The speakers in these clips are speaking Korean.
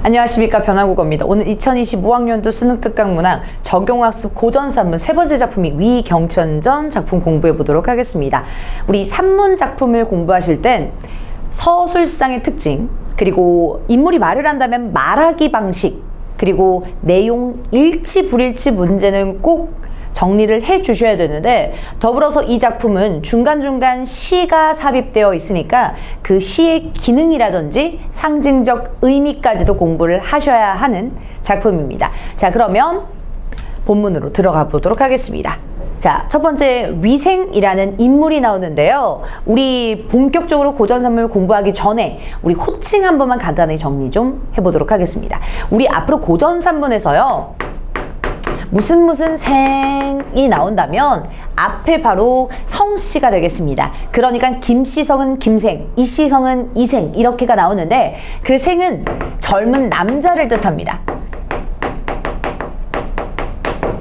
안녕하십니까, 변화국어입니다. 오늘 2025학년도 수능특강 문항 적용학습 고전산문 세 번째 작품이 위경천전 작품 공부해 보도록 하겠습니다. 우리 산문 작품을 공부하실 땐 서술상의 특징, 그리고 인물이 말을 한다면 말하기 방식, 그리고 내용 일치 불일치 문제는 꼭 정리를 해 주셔야 되는데, 더불어서 이 작품은 중간중간 시가 삽입되어 있으니까 그 시의 기능이라든지 상징적 의미까지도 공부를 하셔야 하는 작품입니다. 자, 그러면 본문으로 들어가 보도록 하겠습니다. 자, 첫 번째 위생이라는 인물이 나오는데요. 우리 본격적으로 고전산문을 공부하기 전에 우리 호칭 한 번만 간단히 정리 좀 해보도록 하겠습니다. 우리 앞으로 고전산문에서요, 무슨 생이 나온다면 앞에 바로 성씨가 되겠습니다. 그러니까 김씨성은 김생, 이씨성은 이생 이렇게가 나오는데, 그 생은 젊은 남자를 뜻합니다.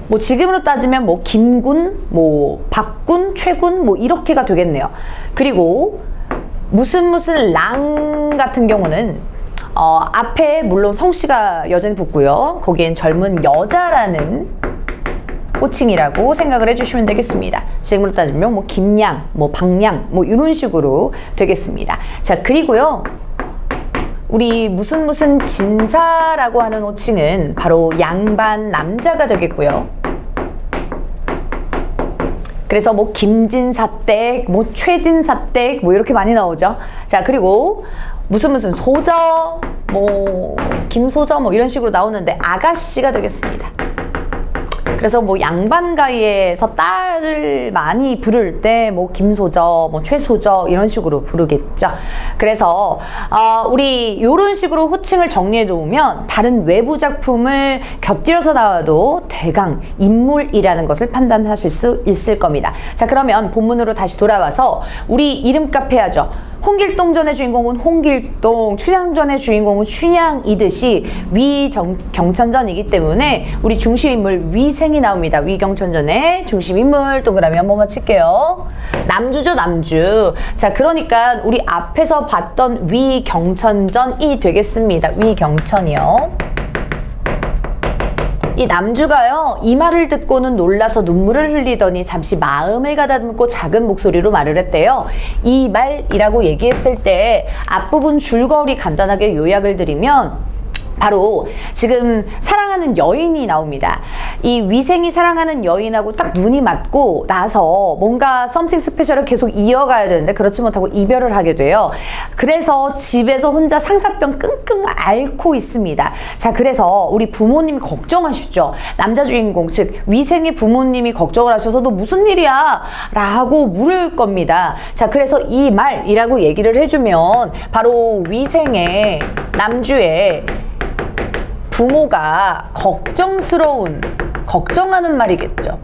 뭐 지금으로 따지면 뭐 김군, 뭐 박군, 최군 뭐 이렇게가 되겠네요. 그리고 무슨 랑 같은 경우는 앞에 물론 성씨가 여전히 붙고요. 거기엔 젊은 여자라는 호칭이라고 생각을 해주시면 되겠습니다. 지금으로 따지면 뭐 김양, 뭐 박양, 뭐 이런 식으로 되겠습니다. 자, 그리고요, 우리 무슨 진사라고 하는 호칭은 바로 양반 남자가 되겠고요. 그래서 뭐 김진사댁, 뭐 최진사댁 뭐 이렇게 많이 나오죠. 자, 그리고 무슨 소저, 뭐 김소저 뭐 이런 식으로 나오는데 아가씨가 되겠습니다. 그래서 뭐 양반가에서 딸을 많이 부를 때 뭐 김소저, 뭐 최소저 이런 식으로 부르겠죠. 그래서 우리 이런 식으로 호칭을 정리해 놓으면 다른 외부 작품을 곁들여서 나와도 대강 인물이라는 것을 판단하실 수 있을 겁니다. 자, 그러면 본문으로 다시 돌아와서 우리 이름값 해야죠. 홍길동전의 주인공은 홍길동, 춘향전의 주인공은 춘향이듯이 위경천전이기 때문에 우리 중심인물 위생이 나옵니다. 위경천전의 중심인물 동그라미 한 번만 칠게요. 남주죠, 남주. 자, 그러니까 우리 앞에서 봤던 위경천전이 되겠습니다. 위경천이요. 이 남주가요, 이 말을 듣고는 놀라서 눈물을 흘리더니 잠시 마음을 가다듬고 작은 목소리로 말을 했대요. 이 말이라고 얘기했을 때 앞부분 줄거리 간단하게 요약을 드리면 바로 지금 사랑하는 여인이 나옵니다. 이 위생이 사랑하는 여인하고 딱 눈이 맞고 나서 뭔가 썸씽 스페셜을 계속 이어가야 되는데 그렇지 못하고 이별을 하게 돼요. 그래서 집에서 혼자 상사병 끙끙 앓고 있습니다. 자, 그래서 우리 부모님이 걱정하시죠. 남자 주인공, 즉 위생의 부모님이 걱정을 하셔서 너 무슨 일이야? 라고 물을 겁니다. 자, 그래서 이 말이라고 얘기를 해주면 바로 위생의 남주의 부모가 걱정하는 말이겠죠.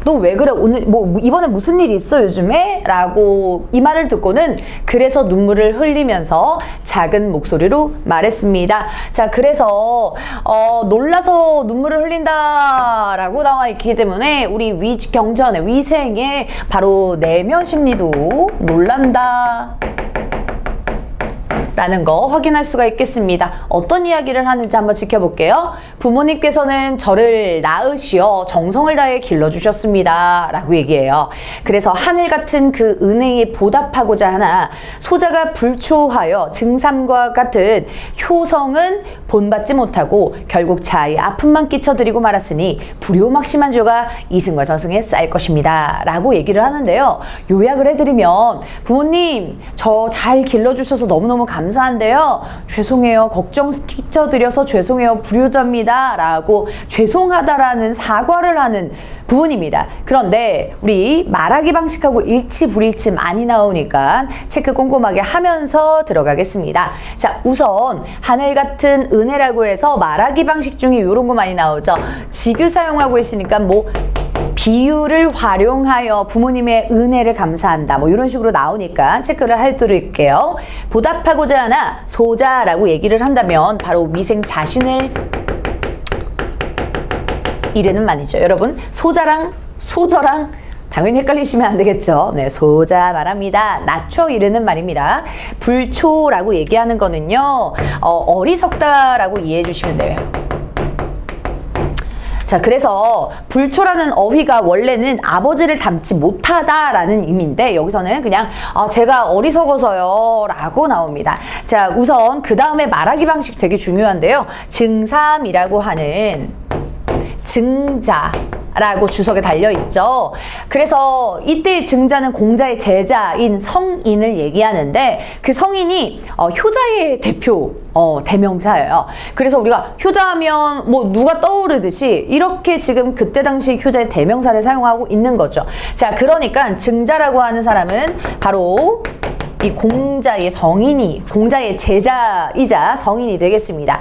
너 왜 그래? 오늘 뭐 이번에 무슨 일이 있어 요즘에? 라고 이 말을 듣고는 그래서 눈물을 흘리면서 작은 목소리로 말했습니다. 자, 그래서 놀라서 눈물을 흘린다 라고 나와 있기 때문에 우리 위경천의 위생의 바로 내면 심리도 놀란다 라는 거 확인할 수가 있겠습니다. 어떤 이야기를 하는지 한번 지켜볼게요. 부모님께서는 저를 낳으시어 정성을 다해 길러주셨습니다 라고 얘기해요. 그래서 하늘 같은 그 은혜에 보답하고자 하나 소자가 불초하여 증삼과 같은 효성은 본받지 못하고 결국 자아의 아픔만 끼쳐드리고 말았으니 불효막심한 죄가 이승과 저승에 쌓일 것입니다 라고 얘기를 하는데요. 요약을 해드리면 부모님 저 잘 길러주셔서 너무너무 감사한데요. 죄송해요. 걱정 끼쳐드려서 죄송해요. 불효자입니다. 라고 죄송하다라는 사과를 하는 부분입니다. 그런데 우리 말하기 방식하고 일치 불일치 많이 나오니까 체크 꼼꼼하게 하면서 들어가겠습니다. 자, 우선 하늘 같은 은혜라고 해서 말하기 방식 중에 이런 거 많이 나오죠. 지규 사용하고 있으니까 뭐 비유를 활용하여 부모님의 은혜를 감사한다 뭐 이런 식으로 나오니까 체크를 해드릴게요. 보답하고자 하나 소자라고 얘기를 한다면 바로 위생 자신을 이르는 말이죠. 여러분, 소자랑 소저랑 당연히 헷갈리시면 안 되겠죠. 네, 소자 말합니다. 낮춰 이르는 말입니다. 불초라고 얘기하는 거는요, 어리석다라고 이해해 주시면 돼요. 자, 그래서 불초라는 어휘가 원래는 아버지를 닮지 못하다라는 의미인데 여기서는 그냥 제가 어리석어서요 라고 나옵니다. 자, 우선 그 다음에 말하기 방식 되게 중요한데요. 증삼이라고 하는 증자라고 주석에 달려있죠. 그래서 이때 증자는 공자의 제자인 성인을 얘기하는데 그 성인이 효자의 대표 대명사예요. 그래서 우리가 효자하면 뭐 누가 떠오르듯이 이렇게 지금 그때 당시 효자의 대명사를 사용하고 있는 거죠. 자, 그러니까 증자라고 하는 사람은 바로 이 공자의 공자의 제자이자 성인이 되겠습니다.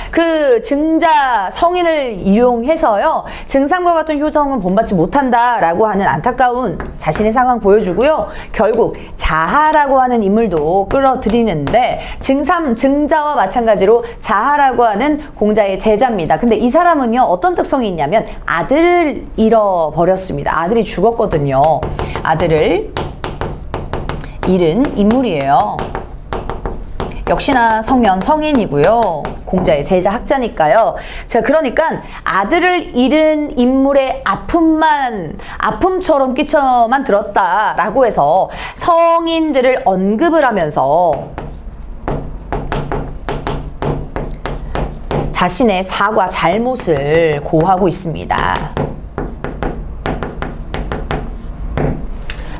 그 증자 성인을 이용해서요, 증상과 같은 효성은 본받지 못한다라고 하는 안타까운 자신의 상황 보여주고요. 결국 자하라고 하는 인물도 끌어들이는데 증자와 마찬가지로 자하라고 하는 공자의 제자입니다. 근데 이 사람은요, 어떤 특성이 있냐면 아들을 잃어버렸습니다. 아들이 죽었거든요. 아들을 잃은 인물이에요. 역시나 성인이고요. 공자의 제자 학자니까요. 자, 그러니까 아들을 잃은 인물의 아픔처럼 끼쳐만 들었다라고 해서 성인들을 언급을 하면서 자신의 사과, 잘못을 고하고 있습니다.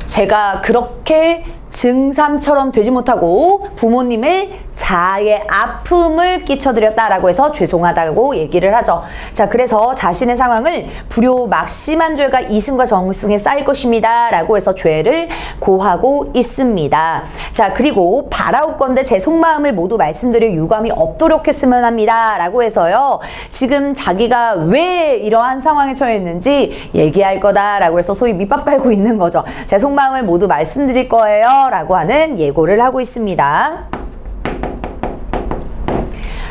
제가 그렇게 증삼처럼 되지 못하고 부모님을 자아의 아픔을 끼쳐드렸다라고 해서 죄송하다고 얘기를 하죠. 자, 그래서 자신의 상황을 불효 막심한 죄가 이승과 정승에 쌓일 것입니다 라고 해서 죄를 고하고 있습니다. 자, 그리고 바라옵건대 제 속마음을 모두 말씀드려 유감이 없도록 했으면 합니다 라고 해서요, 지금 자기가 왜 이러한 상황에 처해 있는지 얘기할 거다라고 해서 소위 밑밥 깔고 있는 거죠. 제 속마음을 모두 말씀드릴 거예요 라고 하는 예고를 하고 있습니다.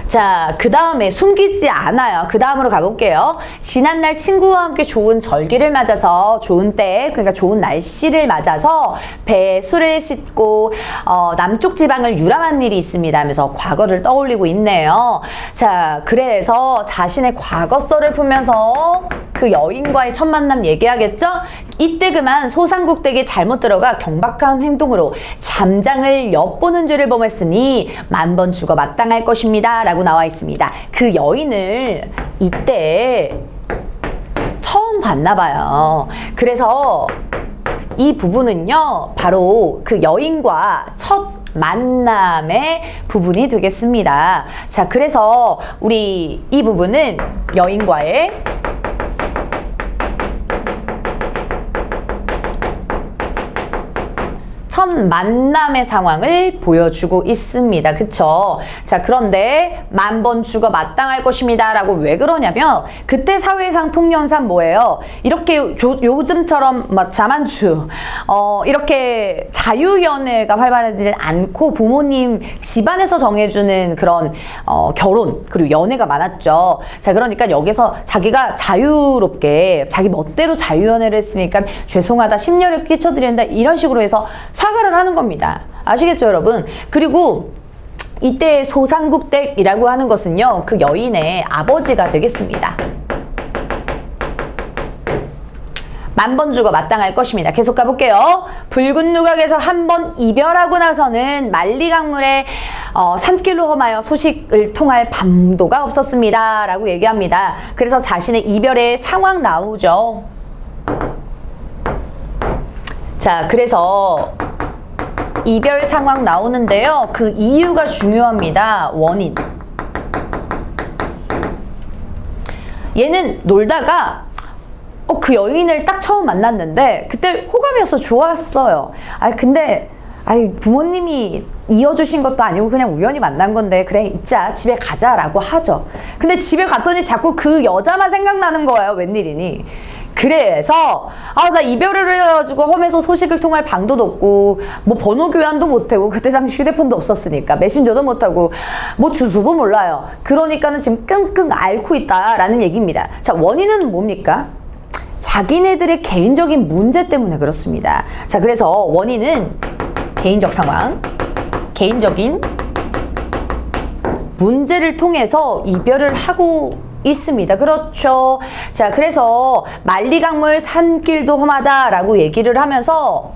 자, 그 다음에 숨기지 않아요. 그 다음으로 가볼게요. 지난날 친구와 함께 좋은 절기를 맞아서 좋은 때, 그러니까 좋은 날씨를 맞아서 배에 술을 싣고 남쪽 지방을 유람한 일이 있습니다 하면서 과거를 떠올리고 있네요. 자, 그래서 자신의 과거설을 풀면서 그 여인과의 첫 만남 얘기하겠죠? 이때 그만 소상국댁에 잘못 들어가 경박한 행동으로 잠장을 엿보는 죄를 범했으니 만번 죽어 마땅할 것입니다 라고 나와 있습니다. 그 여인을 이때 처음 봤나 봐요. 그래서 이 부분은요, 바로 그 여인과 첫 만남의 부분이 되겠습니다. 자, 그래서 우리 이 부분은 여인과의 첫 만남의 상황을 보여주고 있습니다. 그쵸? 자, 그런데 만번 죽어 마땅할 것입니다 라고 왜 그러냐면 그때 사회상 통념상 뭐예요? 이렇게 요즘처럼 막 자만추 이렇게 자유연애가 활발하지 않고 부모님 집안에서 정해주는 그런 결혼 그리고 연애가 많았죠. 자, 그러니까 여기서 자기가 자유롭게 자기 멋대로 자유연애를 했으니까 죄송하다, 심려를 끼쳐드린다 이런 식으로 해서 사과를 하는 겁니다. 아시겠죠, 여러분? 그리고 이때 소상국댁이라고 하는 것은요, 그 여인의 아버지가 되겠습니다. 만번 죽어 마땅할 것입니다. 계속 가볼게요. 붉은 누각에서 한 번 이별하고 나서는 만리강물의 산길로 험하여 소식을 통할 밤도가 없었습니다 라고 얘기합니다. 그래서 자신의 이별의 상황 나오죠. 자, 그래서 이별 상황 나오는데요. 그 이유가 중요합니다. 원인. 얘는 놀다가 그 여인을 딱 처음 만났는데 그때 호감이어서 좋았어요. 근데 부모님이 이어주신 것도 아니고 그냥 우연히 만난 건데 그래 있자 집에 가자라고 하죠. 근데 집에 갔더니 자꾸 그 여자만 생각나는 거예요. 웬일이니. 그래서 나 이별을 해가지고 험해서 소식을 통할 방도도 없고 뭐 번호 교환도 못하고 그때 당시 휴대폰도 없었으니까 메신저도 못하고 뭐 주소도 몰라요. 그러니까는 지금 끙끙 앓고 있다라는 얘기입니다. 자, 원인은 뭡니까? 자기네들의 개인적인 문제 때문에 그렇습니다. 자, 그래서 원인은 개인적 상황, 개인적인 문제를 통해서 이별을 하고 있습니다. 그렇죠. 자, 그래서 만리강물 산길도 험하다라고 얘기를 하면서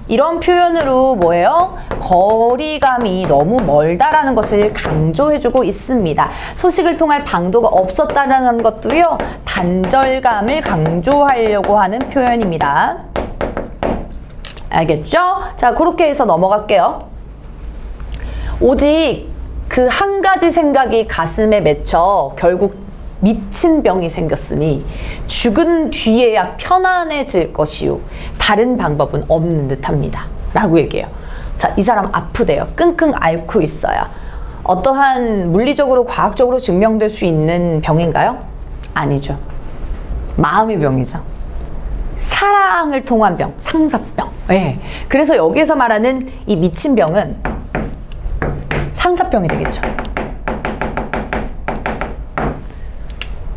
이런 표현으로 뭐예요? 거리감이 너무 멀다라는 것을 강조해주고 있습니다. 소식을 통할 방도가 없었다는 것도요, 단절감을 강조하려고 하는 표현입니다. 알겠죠? 자, 그렇게 해서 넘어갈게요. 오직 그 한 가지 생각이 가슴에 맺혀 결국 미친 병이 생겼으니 죽은 뒤에야 편안해질 것이요 다른 방법은 없는 듯합니다 라고 얘기해요. 자, 이 사람 아프대요. 끙끙 앓고 있어요. 어떠한 물리적으로 과학적으로 증명될 수 있는 병인가요? 아니죠. 마음의 병이죠. 사랑을 통한 병, 상사병. 네. 그래서 여기서 말하는 이 미친 병은 상사병이 되겠죠.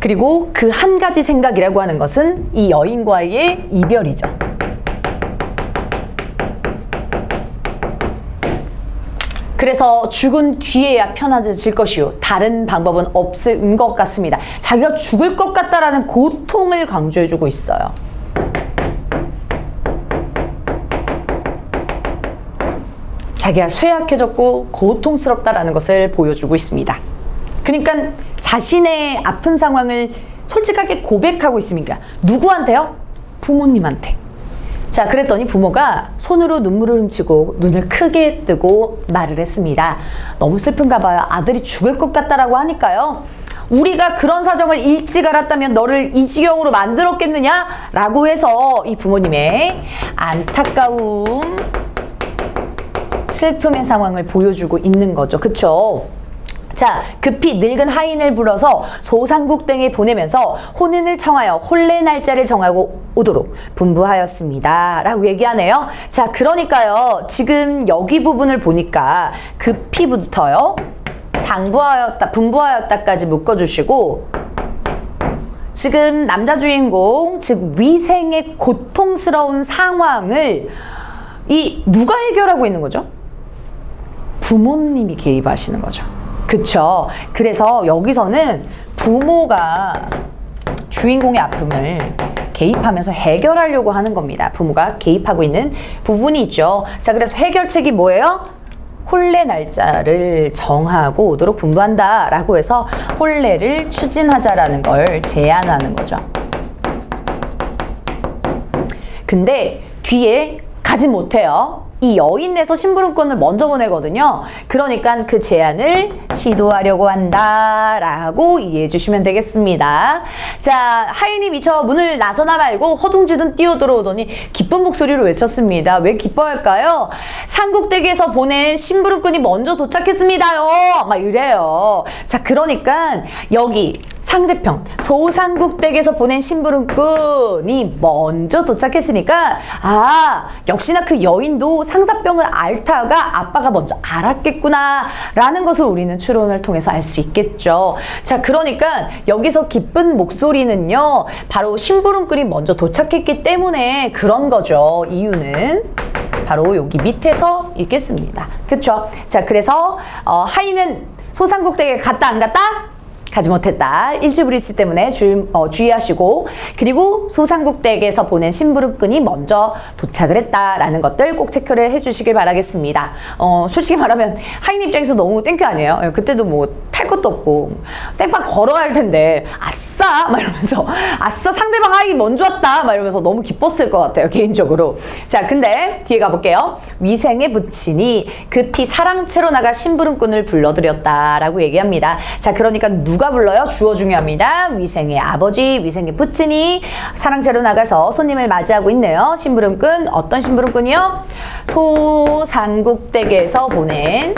그리고 그 한 가지 생각이라고 하는 것은 이 여인과의 이별이죠. 그래서 죽은 뒤에야 편안해질 것이요 다른 방법은 없을 것 같습니다. 자기가 죽을 것 같다라는 고통을 강조해주고 있어요. 자기가 쇠약해졌고 고통스럽다라는 것을 보여주고 있습니다. 그러니까 자신의 아픈 상황을 솔직하게 고백하고 있습니까? 누구한테요? 부모님한테. 자, 그랬더니 부모가 손으로 눈물을 훔치고 눈을 크게 뜨고 말을 했습니다. 너무 슬픈가 봐요. 아들이 죽을 것 같다라고 하니까요. 우리가 그런 사정을 일찍 알았다면 너를 이 지경으로 만들었겠느냐? 라고 해서 이 부모님의 안타까움, 슬픔의 상황을 보여주고 있는 거죠. 그쵸? 자, 급히 늙은 하인을 불러서 소상국댁에 보내면서 혼인을 청하여 혼례 날짜를 정하고 오도록 분부하였습니다. 라고 얘기하네요. 자, 그러니까요. 지금 여기 부분을 보니까 급히부터요. 당부하였다, 분부하였다까지 묶어주시고 지금 남자 주인공, 즉 위생의 고통스러운 상황을 누가 해결하고 있는 거죠? 부모님이 개입하시는 거죠. 그쵸? 그래서 여기서는 부모가 주인공의 아픔을 개입하면서 해결하려고 하는 겁니다. 부모가 개입하고 있는 부분이 있죠. 자, 그래서 해결책이 뭐예요? 혼례 날짜를 정하고 오도록 분부한다 라고 해서 혼례를 추진하자라는 걸 제안하는 거죠. 근데 뒤에 가지 못해요. 이 여인네서 심부름꾼을 먼저 보내거든요. 그러니까 그 제안을 시도하려고 한다라고 이해해 주시면 되겠습니다. 자, 하인이 미처 문을 나서나 말고 허둥지둥 뛰어들어오더니 기쁜 목소리로 외쳤습니다. 왜 기뻐할까요? 상국댁에서 보낸 심부름꾼이 먼저 도착했습니다요. 막 이래요. 자, 그러니까 여기 상대편 소상국댁에서 보낸 심부름꾼이 먼저 도착했으니까 역시나 그 여인도 상사병을 앓다가 아빠가 먼저 알았겠구나 라는 것을 우리는 추론을 통해서 알 수 있겠죠. 자, 그러니까 여기서 기쁜 목소리는요, 바로 심부름꾼이 먼저 도착했기 때문에 그런 거죠. 이유는 바로 여기 밑에서 있겠습니다. 그쵸? 자, 그래서 하인은 소상국댁에 갔다 안 갔다? 가지 못했다. 일주불이치 때문에 주의하시고, 그리고 소상국댁에서 보낸 심부름꾼이 먼저 도착을 했다라는 것들 꼭 체크를 해주시길 바라겠습니다. 솔직히 말하면 하인 입장에서 너무 땡큐 아니에요? 그때도 뭐 탈 것도 없고 생판 걸어야 할 텐데 아싸! 막 이러면서 아싸 상대방 하인이 먼저 왔다! 막 이러면서 너무 기뻤을 것 같아요, 개인적으로. 자, 근데 뒤에 가볼게요. 위생의 부친이 급히 사랑채로 나가 심부름꾼을 불러들였다라고 얘기합니다. 자, 그러니까 누가 불러요? 주어 중요합니다. 위생의 아버지, 위생의 부친이 사랑채로 나가서 손님을 맞이하고 있네요. 심부름꾼, 어떤 심부름꾼이요? 소상국댁에서 보낸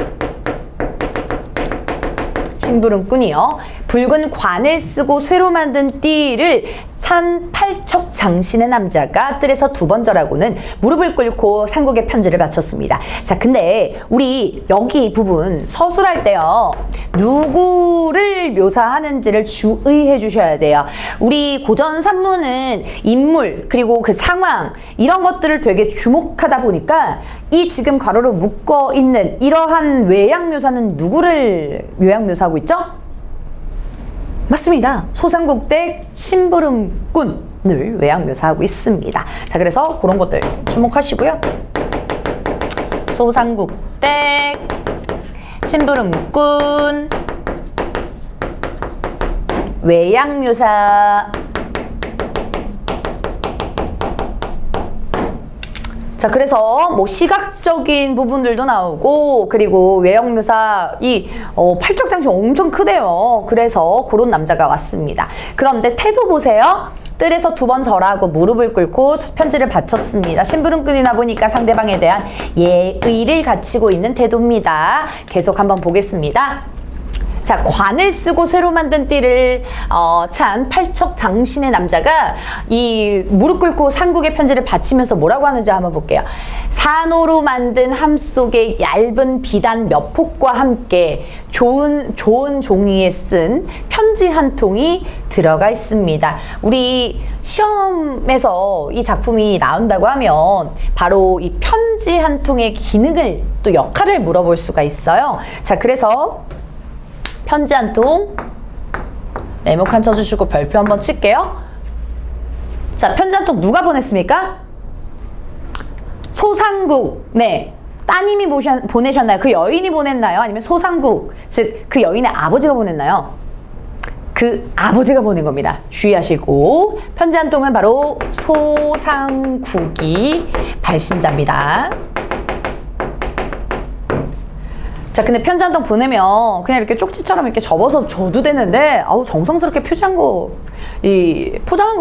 심부름꾼이요. 붉은 관을 쓰고 쇠로 만든 띠를 찬 팔척 장신의 남자가 뜰에서 두 번 절하고는 무릎을 꿇고 삼국의 편지를 바쳤습니다. 자, 근데 우리 여기 부분 서술할 때요, 누구를 묘사하는지를 주의해 주셔야 돼요. 우리 고전 산문은 인물 그리고 그 상황 이런 것들을 되게 주목하다 보니까 이 지금 가로로 묶어 있는 이러한 외양 묘사는 누구를 외양 묘사하고 있죠? 맞습니다. 소상국댁 심부름꾼을 외양 묘사하고 있습니다. 자, 그래서 그런 것들 주목하시고요. 소상국댁 심부름꾼 외양 묘사. 자, 그래서 뭐 시각적인 부분들도 나오고, 그리고 외형 묘사 이 팔적장신 엄청 크대요. 그래서 그런 남자가 왔습니다. 그런데 태도 보세요. 뜰에서 두 번 절하고 무릎을 꿇고 편지를 바쳤습니다. 심부름꾼이나 보니까 상대방에 대한 예의를 갖추고 있는 태도입니다. 계속 한번 보겠습니다. 자, 관을 쓰고 쇠로 만든 띠를 찬 팔척 장신의 남자가 이 무릎 꿇고 삼국의 편지를 바치면서 뭐라고 하는지 한번 볼게요. 산호로 만든 함 속에 얇은 비단 몇 폭과 함께 좋은 종이에 쓴 편지 한 통이 들어가 있습니다. 우리 시험에서 이 작품이 나온다고 하면 바로 이 편지 한 통의 기능을 또 역할을 물어볼 수가 있어요. 자, 그래서 편지 한 통 네모칸 쳐주시고 별표 한번 칠게요. 자, 편지 한 통 누가 보냈습니까? 소상국. 네, 따님이 보내셨나요? 그 여인이 보냈나요? 아니면 소상국, 즉 그 여인의 아버지가 보냈나요? 그 아버지가 보낸 겁니다. 주의하시고, 편지 한 통은 바로 소상국이 발신자입니다. 자, 근데 편지 한 통 보내면 그냥 이렇게 쪽지처럼 이렇게 접어서 줘도 되는데, 아우, 정성스럽게 포장한 거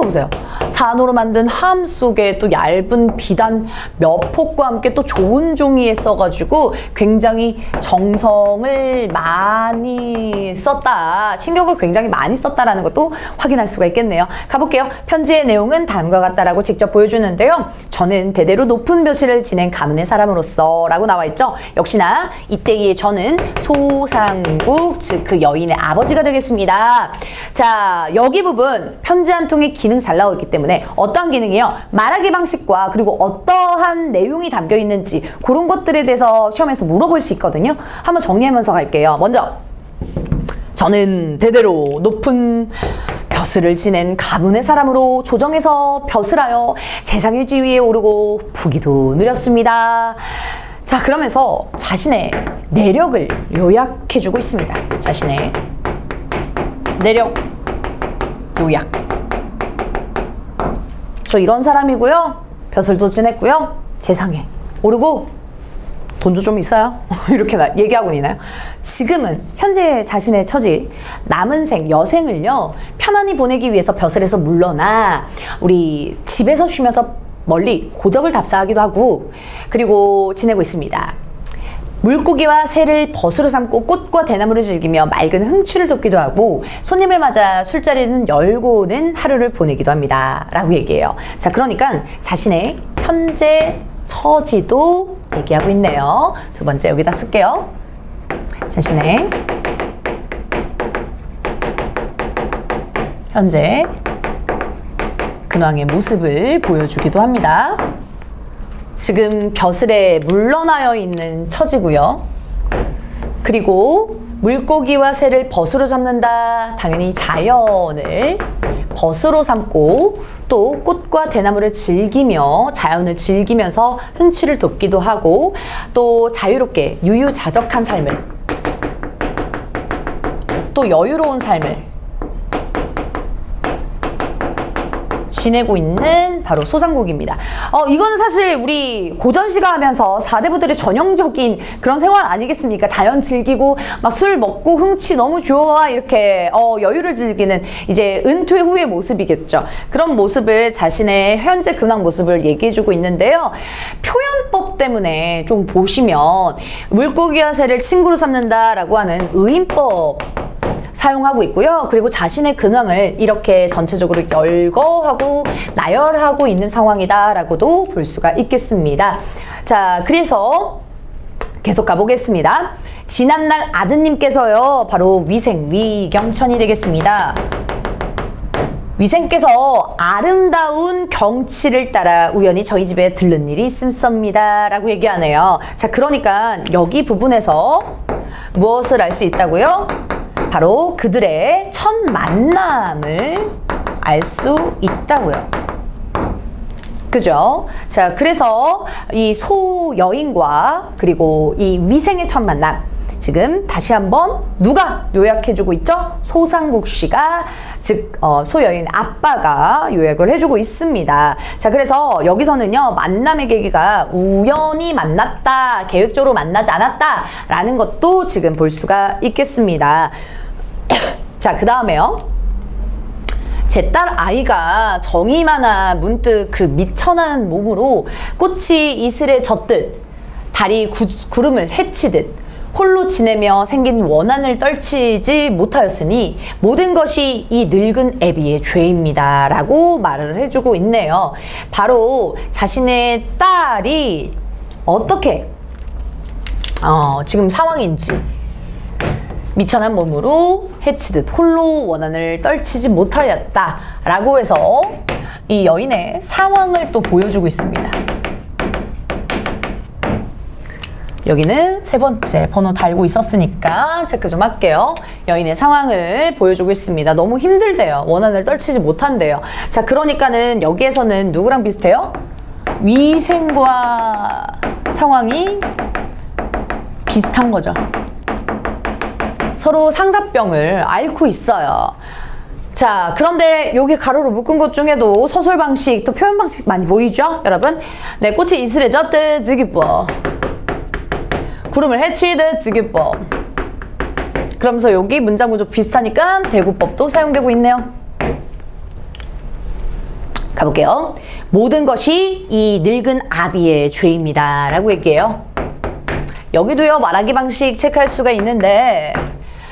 보세요. 산호로 만든 함 속에 또 얇은 비단 몇 폭과 함께 또 좋은 종이에 써가지고 굉장히 정성을 많이 썼다, 신경을 굉장히 많이 썼다라는 것도 확인할 수가 있겠네요. 가볼게요. 편지의 내용은 다음과 같다라고 직접 보여주는데요. 저는 대대로 높은 벼슬을 지낸 가문의 사람으로서 라고 나와 있죠. 역시나 이때의 저는 소상국, 즉 그 여인의 아버지가 되겠습니다. 자, 여기 부분 편지 한 통의 기능 잘 나와 있기 때문에 어떠한 기능이요? 말하기 방식과 그리고 어떠한 내용이 담겨 있는지 그런 것들에 대해서 시험에서 물어볼 수 있거든요. 한번 정리하면서 갈게요. 먼저, 저는 대대로 높은 벼슬을 지낸 가문의 사람으로 조정에서 벼슬하여 재상의 지위에 오르고 부귀도 누렸습니다. 자, 그러면서 자신의 내력을 요약해주고 있습니다. 자신의 내력 요약. 저 이런 사람이고요. 벼슬도 지냈고요. 재상에 오르고 돈도 좀 있어요. 이렇게 얘기하고 있나요? 지금은 현재 자신의 처지, 남은 생, 여생을요, 편안히 보내기 위해서 벼슬에서 물러나 우리 집에서 쉬면서 멀리 고적을 답사하기도 하고, 그리고 지내고 있습니다. 물고기와 새를 벗으로 삼고 꽃과 대나무를 즐기며 맑은 흥취를 돋기도 하고, 손님을 맞아 술자리는 열고는 하루를 보내기도 합니다. 라고 얘기해요. 자, 그러니까 자신의 현재 처지도 얘기하고 있네요. 두 번째 여기다 쓸게요. 자신의 현재 근황의 모습을 보여주기도 합니다. 지금 벼슬에 물러나여 있는 처지고요. 그리고 물고기와 새를 벗으로 잡는다. 당연히 자연을 벗으로 삼고 또 꽃과 대나무를 즐기며 자연을 즐기면서 흥취를 돋기도 하고, 또 자유롭게 유유자적한 삶을, 또 여유로운 삶을 지내고 있는 바로 소상국입니다. 이거는 사실 우리 고전시가 하면서 사대부들의 전형적인 그런 생활 아니겠습니까? 자연 즐기고 막 술 먹고 흥취 너무 좋아, 이렇게 여유를 즐기는 이제 은퇴 후의 모습이겠죠. 그런 모습을, 자신의 현재 근황 모습을 얘기해주고 있는데요. 표현법 때문에 좀 보시면 물고기와 새를 친구로 삼는다라고 하는 의인법 사용하고 있고요. 그리고 자신의 근황을 이렇게 전체적으로 열거하고 나열하고 있는 상황이다라고도 볼 수가 있겠습니다. 자, 그래서 계속 가보겠습니다. 지난날 아드님께서요, 바로 위생, 위경천이 되겠습니다. 위생께서 아름다운 경치를 따라 우연히 저희 집에 들른 일이 있습니다 라고 얘기하네요. 자, 그러니까 여기 부분에서 무엇을 알 수 있다고요? 바로 그들의 첫 만남을 알 수 있다고요. 그죠? 자, 그래서 이 소여인과 그리고 이 위생의 첫 만남, 지금 다시 한번 누가 요약해주고 있죠? 소상국 씨가, 즉 소여인 아빠가 요약을 해주고 있습니다. 자, 그래서 여기서는요, 만남의 계기가 우연히 만났다, 계획적으로 만나지 않았다 라는 것도 지금 볼 수가 있겠습니다. 자, 그 다음에요. 제 딸 아이가 정이마나 문득 그 미천한 몸으로 꽃이 이슬에 젖듯 달이 구름을 헤치듯 홀로 지내며 생긴 원한을 떨치지 못하였으니 모든 것이 이 늙은 애비의 죄입니다 라고 말을 해주고 있네요. 바로 자신의 딸이 어떻게 지금 상황인지, 미천한 몸으로 해치듯 홀로 원한을 떨치지 못하였다 라고 해서 이 여인의 상황을 또 보여주고 있습니다. 여기는 세 번째 번호 달고 있었으니까 체크 좀 할게요. 여인의 상황을 보여주고 있습니다. 너무 힘들대요. 원한을 떨치지 못한대요. 자, 그러니까는 여기에서는 누구랑 비슷해요? 위생과 상황이 비슷한 거죠. 서로 상사병을 앓고 있어요. 자, 그런데 여기 가로로 묶은 것 중에도 서술 방식, 또 표현 방식 많이 보이죠? 여러분? 네, 꽃이 이슬에 젖듯 지기뻐. 구름을 헤치듯 지기뻐. 그러면서 여기 문장 구조 비슷하니까 대구법도 사용되고 있네요. 가볼게요. 모든 것이 이 늙은 아비의 죄입니다 라고 얘기해요. 여기도요, 말하기 방식 체크할 수가 있는데,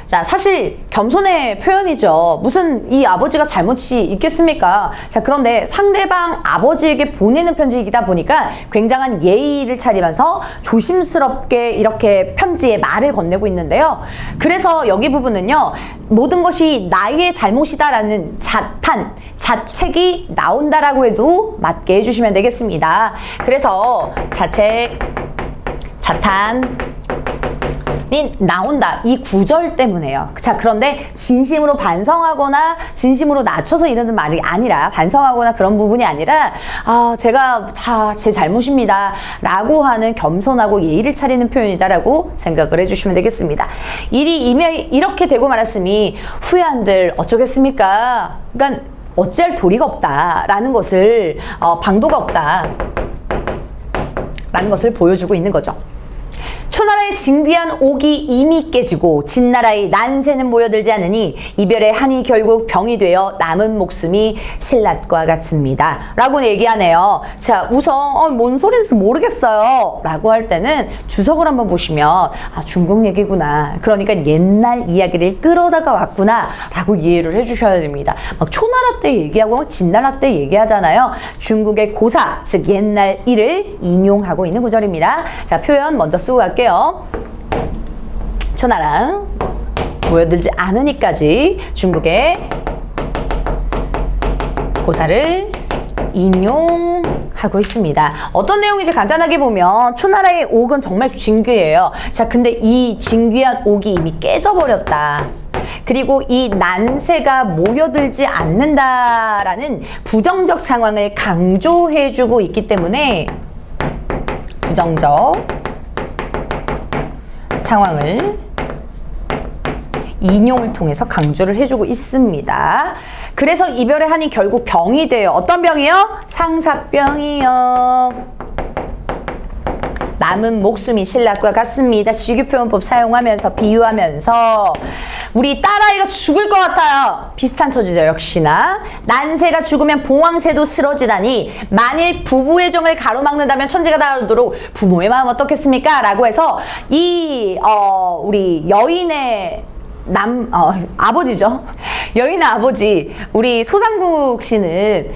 자, 사실 겸손의 표현이죠. 무슨 이 아버지가 잘못이 있겠습니까? 자, 그런데 상대방 아버지에게 보내는 편지이다 보니까 굉장한 예의를 차리면서 조심스럽게 이렇게 편지에 말을 건네고 있는데요. 그래서 여기 부분은요, 모든 것이 나의 잘못이다라는 자탄, 자책이 나온다라고 해도 맞게 해주시면 되겠습니다. 그래서 자책, 자탄, 나온다. 이 구절 때문에요. 자, 그런데 진심으로 반성하거나 진심으로 낮춰서 이러는 말이 아니라, 반성하거나 그런 부분이 아니라, 제가 제 잘못입니다 라고 하는 겸손하고 예의를 차리는 표현이다 라고 생각을 해주시면 되겠습니다. 일이 이미 이렇게 되고 말았으니 후회한들 어쩌겠습니까? 그러니까 어찌할 도리가 없다 라는 것을, 방도가 없다 라는 것을 보여주고 있는 거죠. 초나라의 진귀한 옥이 이미 깨지고 진나라의 난세는 모여들지 않으니 이별의 한이 결국 병이 되어 남은 목숨이 신랏과 같습니다 라고 얘기하네요. 자, 우선 뭔 소린지 모르겠어요 라고 할 때는 주석을 한번 보시면 중국 얘기구나, 그러니까 옛날 이야기를 끌어다가 왔구나 라고 이해를 해주셔야 됩니다. 막 초나라 때 얘기하고 막 진나라 때 얘기하잖아요. 중국의 고사, 즉 옛날 일을 인용하고 있는 구절입니다. 자, 표현 먼저 쓰고 갈게요. 초나라 모여들지 않으니까지 중국의 고사를 인용하고 있습니다. 어떤 내용인지 간단하게 보면 초나라의 옥은 정말 진귀해요. 자, 근데 이 진귀한 옥이 이미 깨져버렸다. 그리고 이 난세가 모여들지 않는다라는 부정적 상황을 강조해주고 있기 때문에 부정적 상황을 인용을 통해서 강조를 해주고 있습니다. 그래서 이별의 한이 결국 병이 돼요. 어떤 병이요? 상사병이요. 남은 목숨이 신락과 같습니다. 지규표현법 사용하면서 비유하면서 우리 딸아이가 죽을 것 같아요. 비슷한 처지죠. 역시나 난세가 죽으면 봉황새도 쓰러지다니 만일 부부의 정을 가로막는다면 천지가 다르도록 부모의 마음 어떻겠습니까? 라고 해서 이 우리 여인의 아버지죠. 여인의 아버지, 우리 소상국 씨는,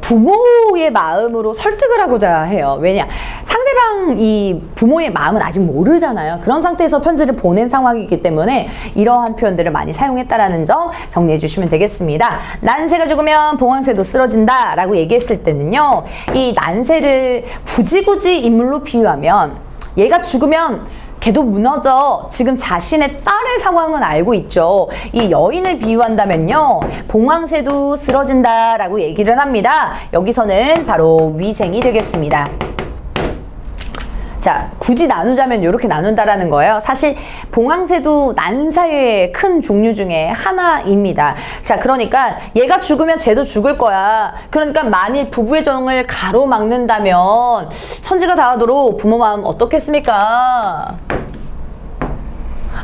부모의 마음으로 설득을 하고자 해요. 왜냐? 상대방 이 부모의 마음은 아직 모르잖아요. 그런 상태에서 편지를 보낸 상황이기 때문에 이러한 표현들을 많이 사용했다라는 점 정리해 주시면 되겠습니다. 난세가 죽으면 봉황새도 쓰러진다 라고 얘기했을 때는요, 이 난세를 굳이 인물로 비유하면 얘가 죽으면 걔도 무너져. 지금 자신의 딸의 상황은 알고 있죠. 이 여인을 비유한다면요, 봉황새도 쓰러진다 라고 얘기를 합니다. 여기서는 바로 위생이 되겠습니다. 자, 굳이 나누자면 이렇게 나눈다라는 거예요. 사실 봉황새도 난사의 큰 종류 중에 하나입니다. 자, 그러니까 얘가 죽으면 쟤도 죽을 거야. 그러니까 만일 부부의 정을 가로막는다면 천지가 다 하도록 부모 마음 어떻겠습니까?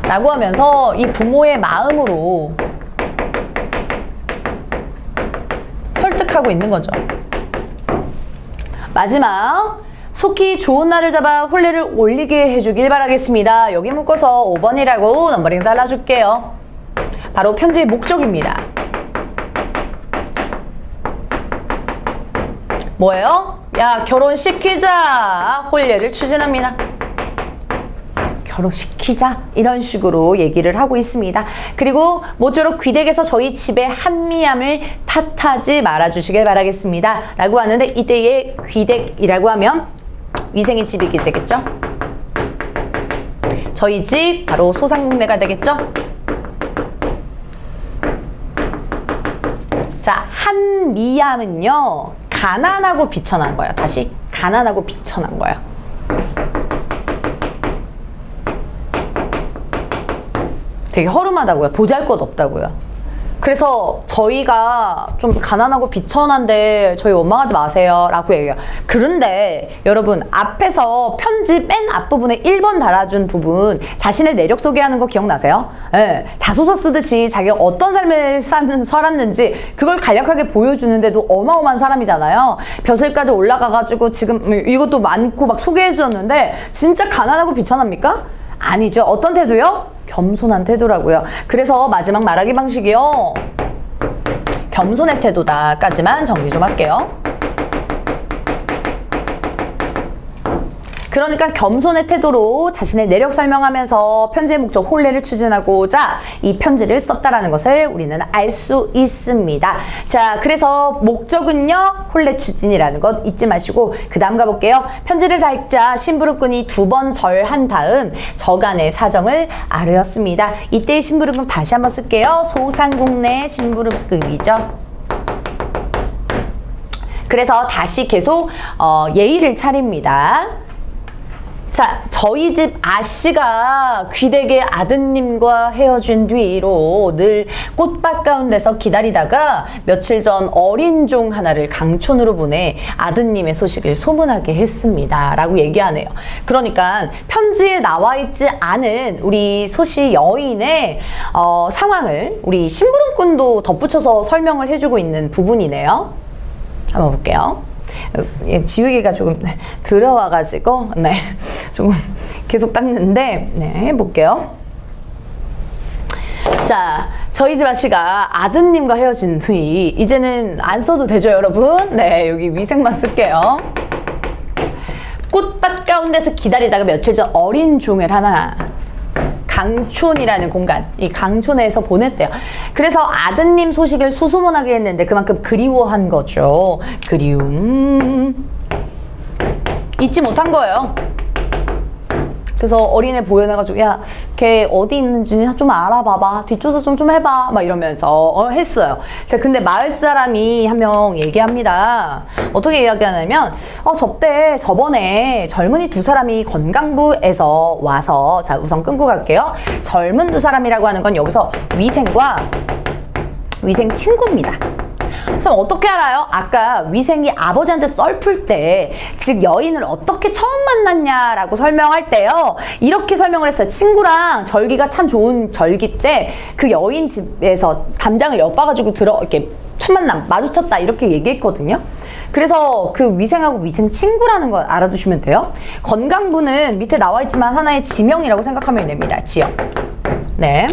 라고 하면서 이 부모의 마음으로 설득하고 있는 거죠. 마지막, 속히 좋은 날을 잡아 혼례를 올리게 해주길 바라겠습니다. 여기 묶어서 5번이라고 넘버링 달아줄게요. 바로 편지의 목적입니다. 뭐예요? 야, 결혼시키자. 혼례를 추진합니다. 결혼시키자, 이런 식으로 얘기를 하고 있습니다. 그리고 모쪼록 귀댁에서 저희 집의 한미함을 탓하지 말아주시길 바라겠습니다 라고 하는데, 이때의 귀댁이라고 하면 위생의 집이게 되겠죠. 저희 집 바로 소상공내가 되겠죠. 자, 한미함은요, 가난하고 비천한 거예요. 다시, 가난하고 비천한 거예요. 되게 허름하다고요. 보잘것없다고요. 그래서 저희가 좀 가난하고 비천한데 저희 원망하지 마세요 라고 얘기해요. 그런데 여러분, 앞에서 편지 맨 앞부분에 1번 달아준 부분, 자신의 내력 소개하는 거 기억나세요? 네, 자소서 쓰듯이 자기가 어떤 삶을 살았는지 그걸 간략하게 보여주는데도 어마어마한 사람이잖아요. 벼슬까지 올라가가지고 지금 이것도 많고 막 소개해 주셨는데 진짜 가난하고 비천합니까? 아니죠. 어떤 태도요? 겸손한 태도라고요. 그래서 마지막 말하기 방식이요, 겸손의 태도다까지만 정리 좀 할게요. 그러니까 겸손의 태도로 자신의 내력 설명하면서 편지의 목적 혼례를 추진하고자 이 편지를 썼다라는 것을 우리는 알 수 있습니다. 자, 그래서 목적은요, 혼례 추진이라는 것 잊지 마시고 그 다음 가볼게요. 편지를 다 읽자 심부름꾼이 2번 절한 다음 저간의 사정을 아뢰었습니다. 이때의 심부름금 다시 한번 쓸게요. 소상공내 심부름급이죠. 그래서 다시 계속 예의를 차립니다. 자, 저희 집 아씨가 귀댁의 아드님과 헤어진 뒤로 늘 꽃밭 가운데서 기다리다가 며칠 전 어린 종 하나를 강촌으로 보내 아드님의 소식을 소문하게 했습니다 라고 얘기하네요. 그러니까 편지에 나와 있지 않은 우리 소시 여인의 상황을 우리 심부름꾼도 덧붙여서 설명을 해주고 있는 부분이네요. 한번 볼게요. 지우개가 조금 들어와가지고 조금 계속 닦는데 해볼게요. 자, 저희 집 아씨가 아드님과 헤어진 후에 이제는 안 써도 되죠, 여러분? 네, 여기 위생만 쓸게요. 꽃밭 가운데서 기다리다가 며칠 전 어린 종을 하나, 강촌이라는 공간, 이 강촌에서 보냈대요. 그래서 아드님 소식을 수소문하게 했는데 그만큼 그리워한 거죠. 그리움 잊지 못한 거예요. 그래서 어린애 보여내가지고, 야, 걔 어디 있는지 좀 알아봐봐, 뒷조사 좀 해봐, 막 이러면서 했어요. 자, 근데 마을 사람이 한 명 얘기합니다. 어떻게 이야기하냐면, 저번에 젊은이 2사람이 건강부에서 와서, 자, 우선 끊고 갈게요. 젊은 2사람이라고 하는 건 여기서 위생과 위생 친구입니다. 그래서 어떻게 알아요? 아까 위생이 아버지한테 썰풀 때, 즉 여인을 어떻게 처음 만났냐라고 설명할 때요, 이렇게 설명을 했어요. 친구랑 절기가 참 좋은 절기 때 그 여인 집에서 담장을 엿봐가지고 이렇게 첫 만남 마주쳤다, 이렇게 얘기했거든요. 그래서 그 위생하고 위생 친구라는 걸 알아두시면 돼요. 건강부는 밑에 나와 있지만 하나의 지명이라고 생각하면 됩니다. 지역. 네.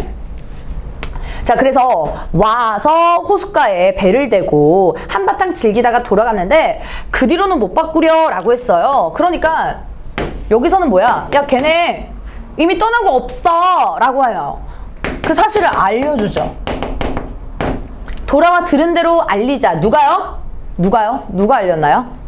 자, 그래서 와서 호숫가에 배를 대고 한바탕 즐기다가 돌아갔는데 그 뒤로는 못 바꾸려 라고 했어요. 그러니까 여기서는 뭐야? 야, 걔네 이미 떠난 거 없어 라고 해요. 그 사실을 알려주죠. 돌아와 들은 대로 알리자. 누가요? 누가 알렸나요?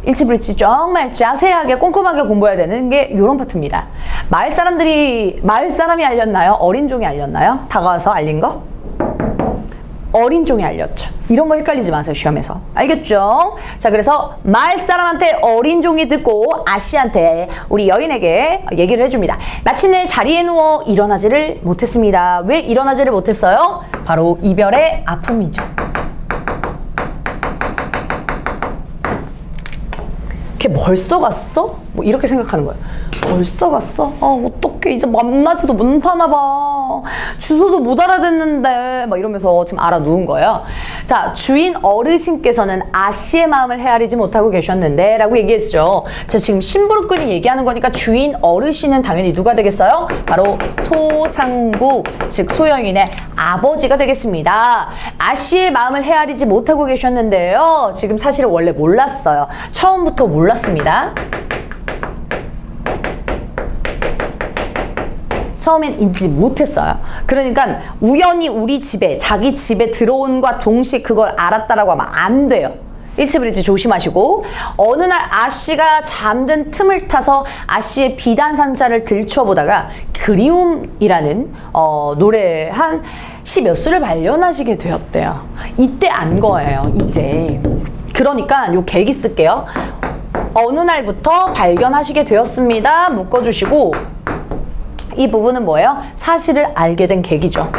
일치불치 정말 자세하게 꼼꼼하게 공부해야 되는 게 이런 파트입니다. 마을 사람이 알렸나요? 어린 종이 알렸나요? 다가와서 알린 거? 어린 종이 알렸죠. 이런 거 헷갈리지 마세요, 시험에서. 알겠죠? 자, 그래서 마을 사람한테 어린 종이 듣고 아씨한테, 우리 여인에게 얘기를 해줍니다. 마침내 자리에 누워 일어나지를 못했습니다. 왜 일어나지를 못했어요? 바로 이별의 아픔이죠. 걔 벌써 갔어? 뭐 이렇게 생각하는 거예요. 벌써 갔어? 아, 어떡해. 이제 만나지도 못하나 봐. 주소도 못 알아듣는데. 막 이러면서 지금 알아누운 거예요. 자, 주인 어르신께서는 아씨의 마음을 헤아리지 못하고 계셨는데 라고 얘기했죠. 자, 지금 심부름꾼이 얘기하는 거니까 주인 어르신은 당연히 누가 되겠어요? 바로 소상구, 즉 소영인의 아버지가 되겠습니다. 아씨의 마음을 헤아리지 못하고 계셨는데요. 지금 사실은 원래 몰랐어요. 처음부터 몰랐습니다. 처음엔 잊지 못했어요. 그러니까 우연히 우리 집에, 자기 집에 들어온과 동시에 그걸 알았다라고 하면 안 돼요. 일치불일치 조심하시고, 어느 날 아씨가 잠든 틈을 타서 아씨의 비단상자를 들춰보다가 그리움이라는 노래 한 시 몇 수를 발견하시게 되었대요. 이때 안 거예요, 이제. 그러니까 요 계기 쓸게요. 어느 날부터 발견하시게 되었습니다. 묶어주시고, 이 부분은 뭐예요? 사실을 알게 된 계기죠.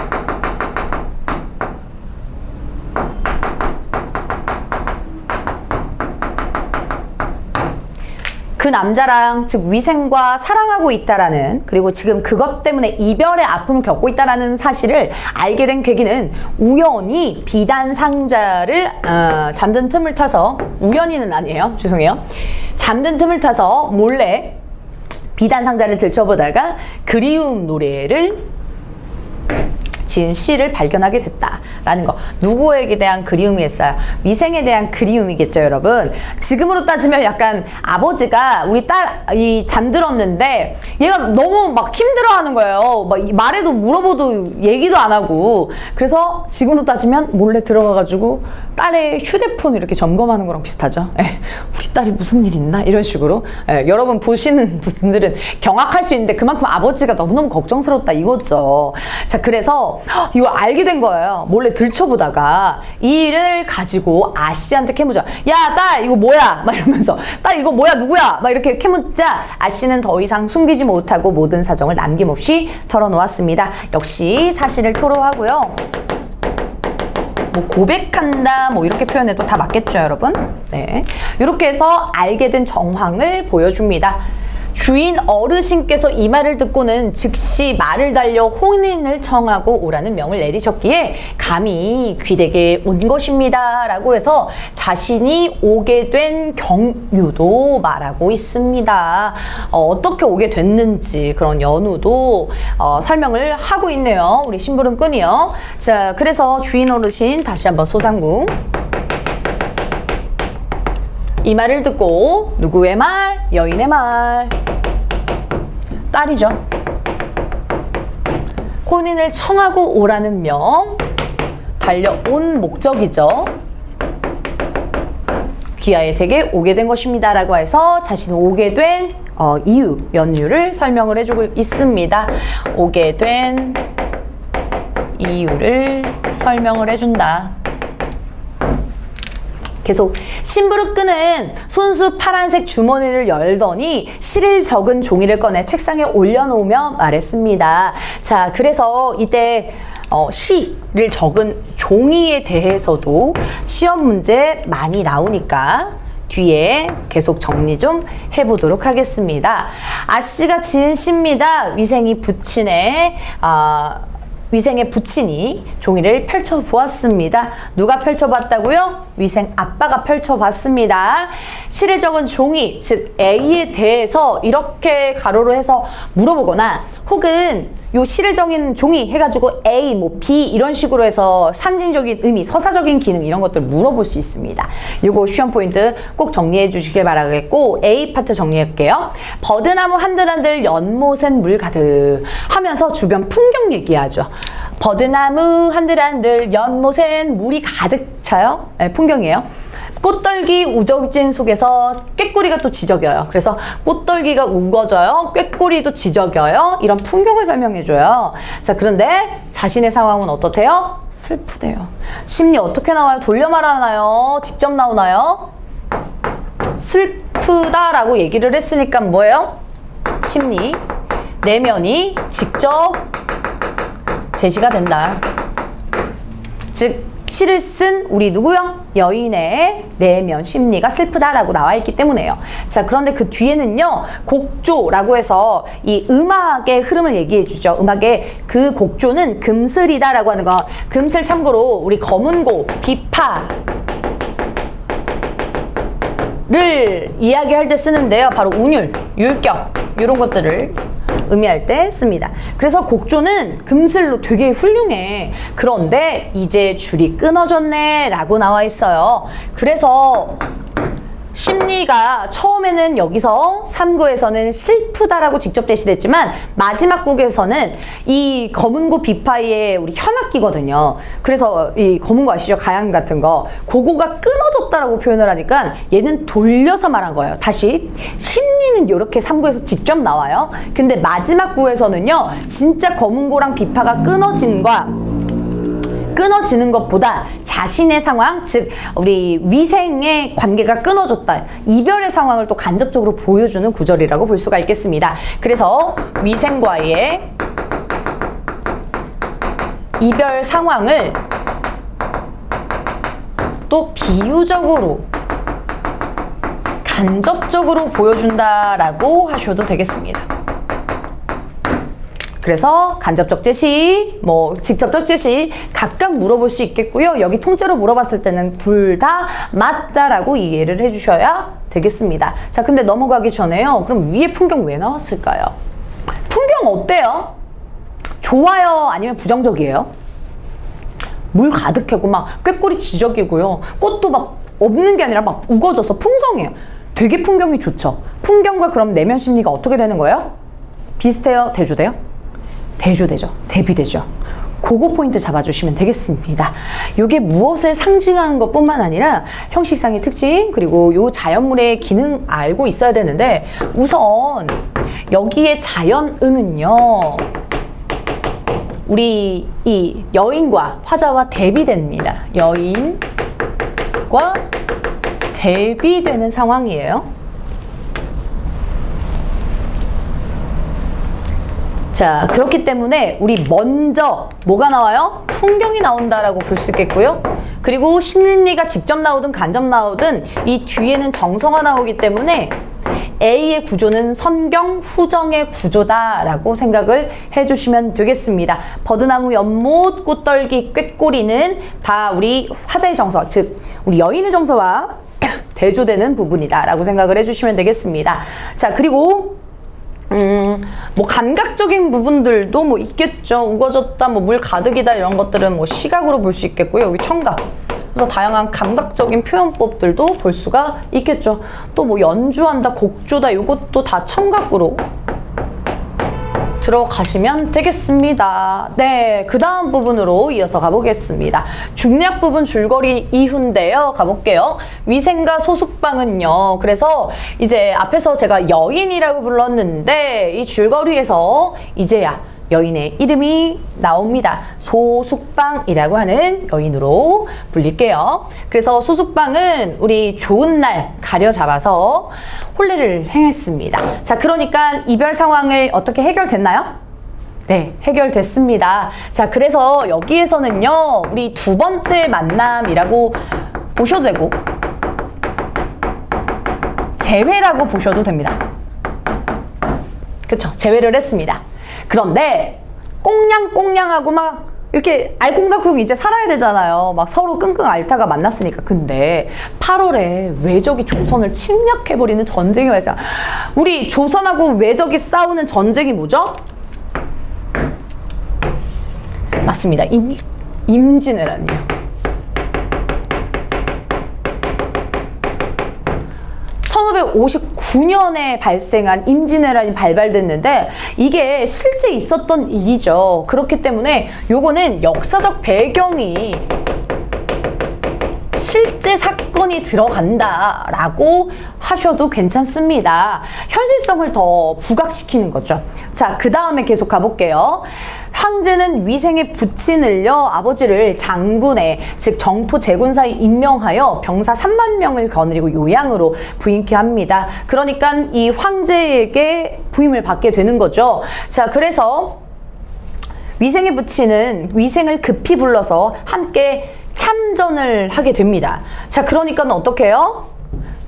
그 남자랑, 즉 위생과 사랑하고 있다라는, 그리고 지금 그것 때문에 이별의 아픔을 겪고 있다라는 사실을 알게 된 계기는 우연히 비단 상자를 잠든 틈을 타서, 우연히는 아니에요. 죄송해요. 잠든 틈을 타서 몰래 비단 상자를 들춰보다가 그리움 노래를 지은 시를 발견하게 됐다라는 거. 누구에게 대한 그리움이겠어요? 위생에 대한 그리움이겠죠, 여러분. 지금으로 따지면 약간 아버지가 우리 딸이 잠들었는데 얘가 너무 막 힘들어하는 거예요. 막 말해도 물어봐도 얘기도 안 하고. 그래서 지금으로 따지면 몰래 들어가가지고 딸의 휴대폰 이렇게 점검하는 거랑 비슷하죠. 우리 딸이 무슨 일 있나? 이런 식으로. 여러분 보시는 분들은 경악할 수 있는데 그만큼 아버지가 너무너무 걱정스럽다 이거죠. 자, 그래서 이거 알게 된 거예요. 몰래 들춰보다가 이 일을 가지고 아씨한테 캐묻자. 야, 딸 이거 뭐야? 막 이러면서 딸 이거 뭐야? 누구야? 막 이렇게 캐묻자 아씨는 더 이상 숨기지 못하고 모든 사정을 남김없이 털어놓았습니다. 역시 사실을 토로하고요. 뭐 고백한다 뭐 이렇게 표현해도 다 맞겠죠, 여러분? 네, 이렇게 해서 알게 된 정황을 보여줍니다. 주인 어르신께서 이 말을 듣고는 즉시 말을 달려 혼인을 청하고 오라는 명을 내리셨기에 감히 귀댁에 온 것입니다 라고 해서 자신이 오게 된 경유도 말하고 있습니다. 어떻게 오게 됐는지 그런 연후도 설명을 하고 있네요. 우리 심부름꾼이요. 자, 그래서 주인 어르신 다시 한번 소상궁. 이 말을 듣고 누구의 말? 여인의 말. 딸이죠. 혼인을 청하고 오라는 명. 달려온 목적이죠. 귀하의 댁에 오게 된 것입니다 라고 해서 자신이 오게 된 이유, 연유를 설명을 해주고 있습니다. 오게 된 이유를 설명을 해준다. 계속 심부름꾼은 손수 파란색 주머니를 열더니 시를 적은 종이를 꺼내 책상에 올려놓으며 말했습니다. 자, 그래서 이때 시를 적은 종이에 대해서도 시험 문제 많이 나오니까 뒤에 계속 정리 좀 해보도록 하겠습니다. 아씨가 지은 시입니다. 위생의 부친이 종이를 펼쳐보았습니다. 누가 펼쳐봤다고요? 위생 아빠가 펼쳐봤습니다. 시를 적은 종이, 즉 A에 대해서 이렇게 가로로 해서 물어보거나 혹은 요 시를 정인 종이 해가지고 A, 뭐 B 이런 식으로 해서 상징적인 의미, 서사적인 기능 이런 것들 물어볼 수 있습니다. 요거 시험 포인트 꼭 정리해 주시길 바라겠고 A 파트 정리할게요. 버드나무 한들한들 연못엔 물 가득 하면서 주변 풍경 얘기하죠. 버드나무 한들한들 연못엔 물이 가득 차요. 네, 풍경이에요. 꽃떨기 우거진 속에서 꾀꼬리가 또 지저겨요. 그래서 꽃떨기가 우거져요. 꾀꼬리도 지저겨요. 이런 풍경을 설명해줘요. 자, 그런데 자신의 상황은 어떻대요? 슬프대요. 심리 어떻게 나와요? 돌려 말하나요? 직접 나오나요? 슬프다라고 얘기를 했으니까 뭐예요? 심리, 내면이 직접 제시가 된다. 즉 시를 쓴 우리 누구요? 여인의 내면 심리가 슬프다라고 나와 있기 때문에요. 자, 그런데 그 뒤에는요, 곡조라고 해서 이 음악의 흐름을 얘기해 주죠. 음악의 그 곡조는 금슬이다라고 하는 거. 금슬 참고로 우리 검은고, 비파를 이야기할 때 쓰는데요. 바로 운율, 율격 이런 것들을 의미할 때 씁니다. 그래서 곡조는 금슬로 되게 훌륭해. 그런데 이제 줄이 끊어졌네 라고 나와 있어요. 그래서 심리가 처음에는 여기서 3구에서는 슬프다라고 직접 제시됐지만 마지막 곡에서는 이 검은고 비파의 우리 현악기거든요. 그래서 이 검은고 아시죠? 가양 같은 거. 그거가 끊어졌다라고 표현을 하니까 얘는 돌려서 말한 거예요. 다시 심리는 이렇게 3구에서 직접 나와요. 근데 마지막 구에서는요. 진짜 검은고랑 비파가 끊어지는 것보다 자신의 상황, 즉 우리 위생의 관계가 끊어졌다. 이별의 상황을 또 간접적으로 보여주는 구절이라고 볼 수가 있겠습니다. 그래서 위생과의 이별 상황을 또 비유적으로 간접적으로 보여준다라고 하셔도 되겠습니다. 그래서 간접적 제시, 뭐 직접적 제시 각각 물어볼 수 있겠고요. 여기 통째로 물어봤을 때는 둘 다 맞다라고 이해를 해주셔야 되겠습니다. 자, 근데 넘어가기 전에요. 그럼 위에 풍경 왜 나왔을까요? 풍경 어때요? 좋아요? 아니면 부정적이에요? 물 가득하고 막 꾀꼬리 지저귀고요. 꽃도 막 없는 게 아니라 막 우거져서 풍성해요. 되게 풍경이 좋죠. 풍경과 그럼 내면 심리가 어떻게 되는 거예요? 비슷해요? 대조돼요? 대조되죠. 대비되죠. 그거 포인트 잡아주시면 되겠습니다. 이게 무엇을 상징하는 것뿐만 아니라 형식상의 특징 그리고 요 자연물의 기능 알고 있어야 되는데 우선 여기에 자연은은요. 우리 이 여인과 화자와 대비됩니다. 여인과 대비되는 상황이에요. 자, 그렇기 때문에 우리 먼저 뭐가 나와요? 풍경이 나온다라고 볼 수 있겠고요. 그리고 심리가 직접 나오든 간접 나오든 이 뒤에는 정성화 나오기 때문에 A의 구조는 선경, 후정의 구조다라고 생각을 해주시면 되겠습니다. 버드나무, 연못, 꽃떨기, 꾀꼬리는 다 우리 화자의 정서, 즉 우리 여인의 정서와 대조되는 부분이다라고 생각을 해주시면 되겠습니다. 자, 그리고 뭐 감각적인 부분들도 뭐 있겠죠. 우거졌다, 뭐 물 가득이다 이런 것들은 뭐 시각으로 볼 수 있겠고요. 여기 청각. 그래서 다양한 감각적인 표현법들도 볼 수가 있겠죠. 또 뭐 연주한다, 곡조다 이것도 다 청각으로 들어가시면 되겠습니다. 네, 그 다음 부분으로 이어서 가보겠습니다. 중략 부분 줄거리 이후인데요. 가볼게요. 위생과 소숙방은요. 그래서 이제 앞에서 제가 여인이라고 불렀는데 이 줄거리에서 이제야 여인의 이름이 나옵니다. 소숙방이라고 하는 여인으로 불릴게요. 그래서 소숙방은 우리 좋은 날 가려잡아서 혼례를 행했습니다. 자, 그러니까 이별 상황을 어떻게 해결됐나요? 네, 해결됐습니다. 자, 그래서 여기에서는요, 우리 두 번째 만남이라고 보셔도 되고, 재회라고 보셔도 됩니다. 그쵸? 재회를 했습니다. 그런데 꽁냥꽁냥하고 막 이렇게 알콩달콩 이제 살아야 되잖아요. 막 서로 끙끙 앓다가 만났으니까. 근데 8월에 외적이 조선을 침략해버리는 전쟁이 발생. 우리 조선하고 외적이 싸우는 전쟁이 뭐죠? 맞습니다. 임진왜란이에요. 1559년에 발생한 임진왜란이 발발됐는데 이게 실제 있었던 일이죠. 그렇기 때문에 요거는 역사적 배경이 실제 사건이 들어간다라고 하셔도 괜찮습니다. 현실성을 더 부각시키는 거죠. 자, 그 다음에 계속 가볼게요. 황제는 위생의 부친을요 아버지를 장군에 즉 정토 제군사에 임명하여 병사 3만 명을 거느리고 요양으로 부임케 합니다. 그러니까 이 황제에게 부임을 받게 되는 거죠. 자, 그래서 위생의 부친은 위생을 급히 불러서 함께 참전을 하게 됩니다. 자, 그러니까 어떻게 해요?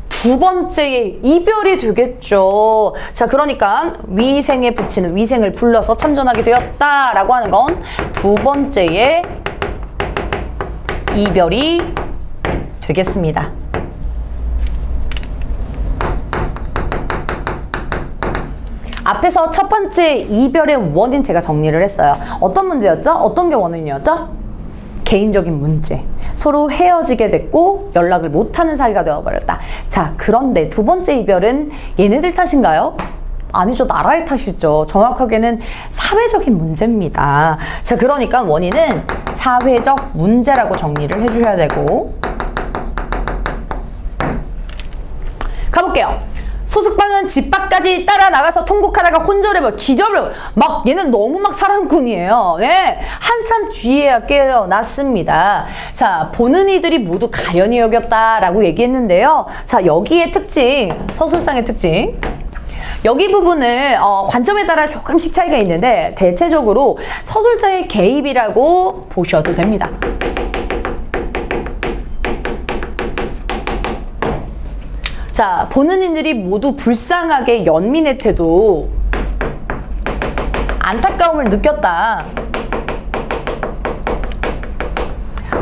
두 번째의 이별이 되겠죠. 자, 그러니까 위생의 부친은 위생을 불러서 참전하게 되었다라고 하는 건 두 번째의 이별이 되겠습니다. 앞에서 첫 번째 이별의 원인 제가 정리를 했어요. 어떤 문제였죠? 어떤 게 원인이었죠? 개인적인 문제. 서로 헤어지게 됐고 연락을 못하는 사이가 되어버렸다. 자, 그런데 두 번째 이별은 얘네들 탓인가요? 아니죠. 나라의 탓이죠. 정확하게는 사회적인 문제입니다. 자, 그러니까 원인은 사회적 문제라고 정리를 해주셔야 되고 가볼게요. 소숙방은 집 밖까지 따라 나가서 통곡하다가 혼절해버려 기절을 막 얘는 너무 막 사랑꾼이에요. 네, 한참 뒤에야 깨어났습니다. 자, 보는 이들이 모두 가련히 여겼다라고 얘기했는데요. 자, 여기의 특징, 서술상의 특징. 여기 부분을 관점에 따라 조금씩 차이가 있는데 대체적으로 서술자의 개입이라고 보셔도 됩니다. 자, 보는 이들이 모두 불쌍하게 연민의 태도, 안타까움을 느꼈다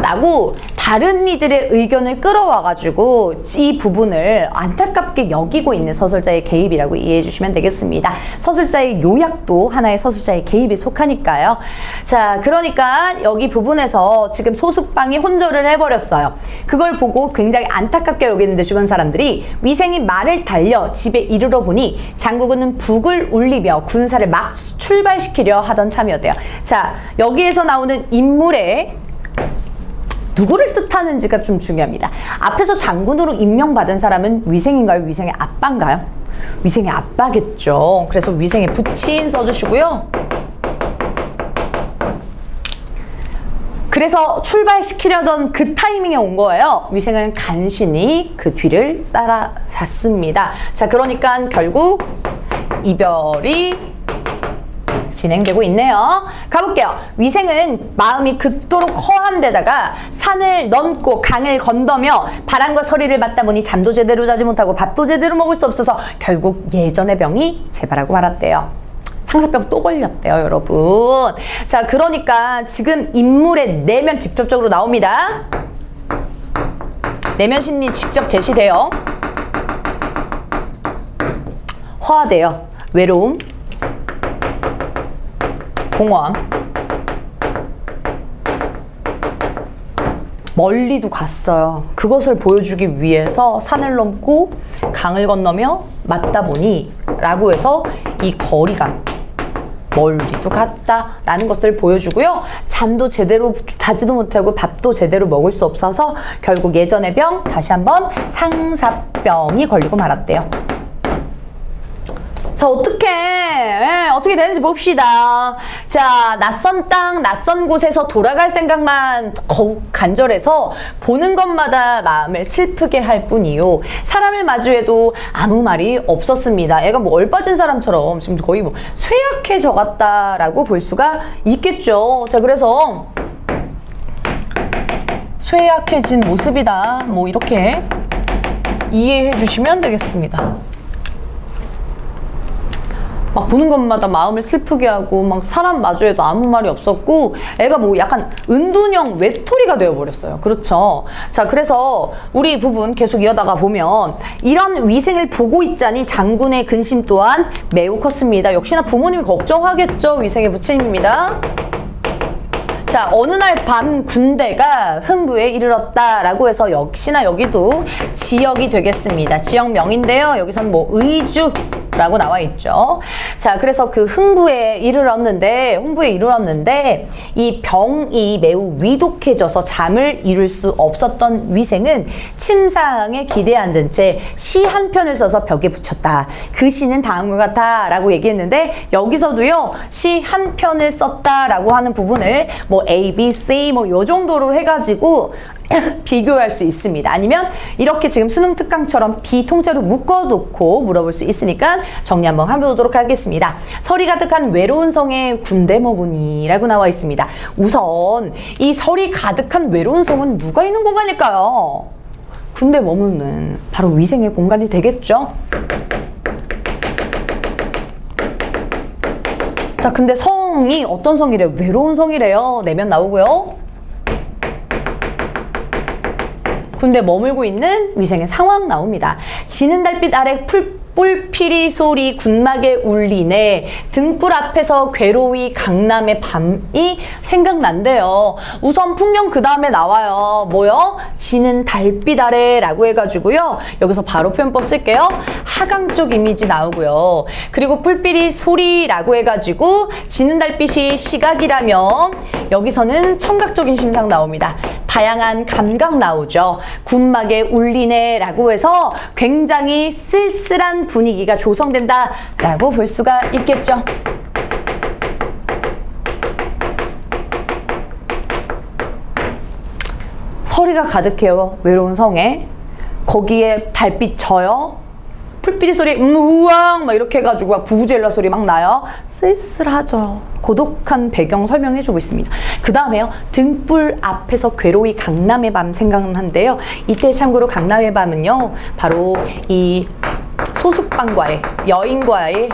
라고 다른 이들의 의견을 끌어와가지고 이 부분을 안타깝게 여기고 있는 서술자의 개입이라고 이해해 주시면 되겠습니다. 서술자의 요약도 하나의 서술자의 개입에 속하니까요. 자, 그러니까 여기 부분에서 지금 소숙방이 혼절을 해버렸어요. 그걸 보고 굉장히 안타깝게 여기는데 주변 사람들이 위생이 말을 달려 집에 이르러 보니 장국은 북을 울리며 군사를 막 출발시키려 하던 참이었대요. 자, 여기에서 나오는 인물의 누구를 뜻하는지가 좀 중요합니다. 앞에서 장군으로 임명받은 사람은 위생인가요? 위생의 아빠인가요? 위생의 아빠겠죠. 그래서 위생의 부친 써주시고요. 그래서 출발시키려던 그 타이밍에 온 거예요. 위생은 간신히 그 뒤를 따라갔습니다. 자, 그러니까 결국 이별이 진행되고 있네요. 가볼게요. 위생은 마음이 극도로 허한 데다가 산을 넘고 강을 건너며 바람과 서리를 맞다 보니 잠도 제대로 자지 못하고 밥도 제대로 먹을 수 없어서 결국 예전의 병이 재발하고 말았대요. 상사병 또 걸렸대요, 여러분. 자, 그러니까 지금 인물의 내면 직접적으로 나옵니다. 내면 심리 직접 제시돼요. 허하대요. 외로움, 공허함, 멀리도 갔어요. 그것을 보여주기 위해서 산을 넘고 강을 건너며 맞다 보니 라고 해서 이 거리감, 멀리도 갔다라는 것들을 보여주고요. 잠도 제대로 자지도 못하고 밥도 제대로 먹을 수 없어서 결국 예전의 병, 다시 한번 상사병이 걸리고 말았대요. 자, 어떻게 되는지 봅시다. 자, 낯선 땅, 낯선 곳에서 돌아갈 생각만 더욱 간절해서 보는 것마다 마음을 슬프게 할 뿐이요. 사람을 마주해도 아무 말이 없었습니다. 애가 뭐 얼빠진 사람처럼 지금 거의 뭐 쇠약해져 갔다라고 볼 수가 있겠죠. 자, 그래서 쇠약해진 모습이다. 뭐 이렇게 이해해 주시면 되겠습니다. 막 보는 것마다 마음을 슬프게 하고 막 사람 마주해도 아무 말이 없었고 애가 뭐 약간 은둔형 외톨이가 되어버렸어요. 그렇죠? 자, 그래서 우리 부분 계속 이어다가 보면 이런 위생을 보고 있자니 장군의 근심 또한 매우 컸습니다. 역시나 부모님이 걱정하겠죠. 위생의 부친입니다. 자, 어느 날 밤 군대가 흥부에 이르렀다라고 해서 역시나 여기도 지역이 되겠습니다. 지역명인데요. 여기서는 뭐 의주라고 나와 있죠. 자, 그래서 그 흥부에 이르렀는데 이 병이 매우 위독해져서 잠을 이룰 수 없었던 위생은 침상에 기대 앉은 채 시 한 편을 써서 벽에 붙였다. 그 시는 다음과 같아 라고 얘기했는데 여기서도요, 시 한 편을 썼다라고 하는 부분을 뭐 A, B, C 뭐 요 정도로 해가지고 비교할 수 있습니다. 아니면 이렇게 지금 수능 특강처럼 비통째로 묶어놓고 물어볼 수 있으니까 정리 한번 해보도록 하겠습니다. 설이 가득한 외로운 성에 군대 머무니라고 나와 있습니다. 우선 이 설이 가득한 외로운 성은 누가 있는 공간일까요? 군대 머무는 바로 위생의 공간이 되겠죠. 자, 근데 성이 어떤 성이래요? 외로운 성이래요. 내면 나오고요. 군대 머물고 있는 위생의 상황 나옵니다. 지는 달빛 아래 뿔피리 소리 군막에 울리네. 등불 앞에서 괴로이 강남의 밤이 생각난대요. 우선 풍경 그 다음에 나와요. 뭐요? 지는 달빛 아래라고 해가지고요. 여기서 바로 표현법 쓸게요. 하강 쪽 이미지 나오고요. 그리고 뿔피리 소리라고 해가지고 지는 달빛이 시각이라면 여기서는 청각적인 심상 나옵니다. 다양한 감각 나오죠. 군막에 울리네 라고 해서 굉장히 쓸쓸한 분위기가 조성된다 라고 볼 수가 있겠죠. 서리가 가득해요. 외로운 성에. 거기에 달빛 져요. 풀피리 소리 우왕 막 이렇게 해가지고 막 부부젤라 소리 막 나요. 쓸쓸하죠. 고독한 배경 설명해주고 있습니다. 그 다음에요. 등불 앞에서 괴로이 강남의 밤 생각난데요. 이때 참고로 강남의 밤은요. 바로 이 소숙방과의 여인과의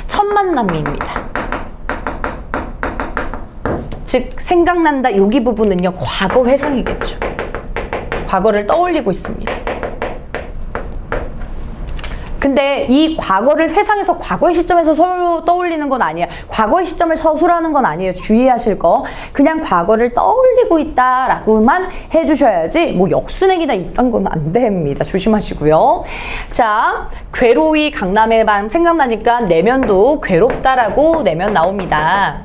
첫 만남입니다. 즉 생각난다 여기 부분은요. 과거 회상이겠죠. 과거를 떠올리고 있습니다. 근데 이 과거를 회상해서 과거의 시점에서 서로 떠올리는 건 아니에요. 과거의 시점을 서술하는 건 아니에요. 주의하실 거. 그냥 과거를 떠올리고 있다라고만 해주셔야지 뭐 역순행이나 이런 건 안 됩니다. 조심하시고요. 자, 괴로이 강남의 밤 생각나니까 내면도 괴롭다라고 내면 나옵니다.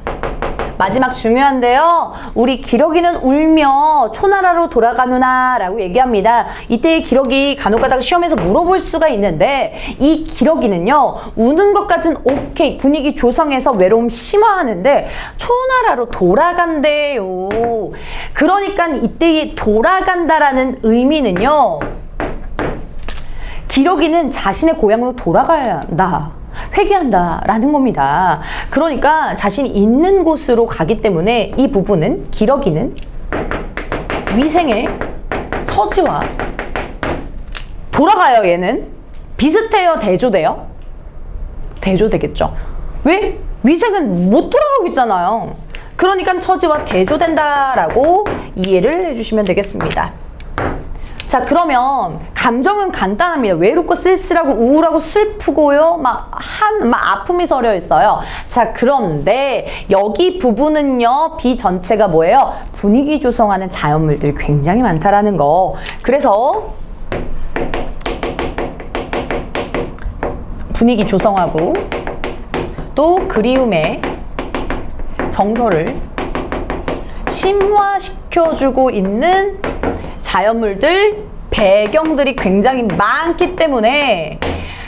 마지막 중요한데요. 우리 기러기는 울며 초나라로 돌아가누나 라고 얘기합니다. 이때의 기러기 간혹가다가 시험에서 물어볼 수가 있는데 이 기러기는요. 우는 것까진 오케이. 분위기 조성해서 외로움 심화하는데 초나라로 돌아간대요. 그러니까 이때의 돌아간다라는 의미는요. 기러기는 자신의 고향으로 돌아가야 한다. 회귀한다라는 겁니다. 그러니까 자신이 있는 곳으로 가기 때문에 이 부분은 기러기는 위생의 처지와 돌아가요. 얘는 비슷해요. 대조돼요? 대조되겠죠. 왜? 위생은 못 돌아가고 있잖아요. 그러니까 처지와 대조된다라고 이해를 해주시면 되겠습니다. 자, 그러면 감정은 간단합니다. 외롭고 쓸쓸하고 우울하고 슬프고요. 막 아픔이 서려 있어요. 자, 그런데 여기 부분은요. 비 전체가 뭐예요? 분위기 조성하는 자연물들이 굉장히 많다라는 거. 그래서 분위기 조성하고 또 그리움의 정서를 심화시켜주고 있는 자연물들, 배경들이 굉장히 많기 때문에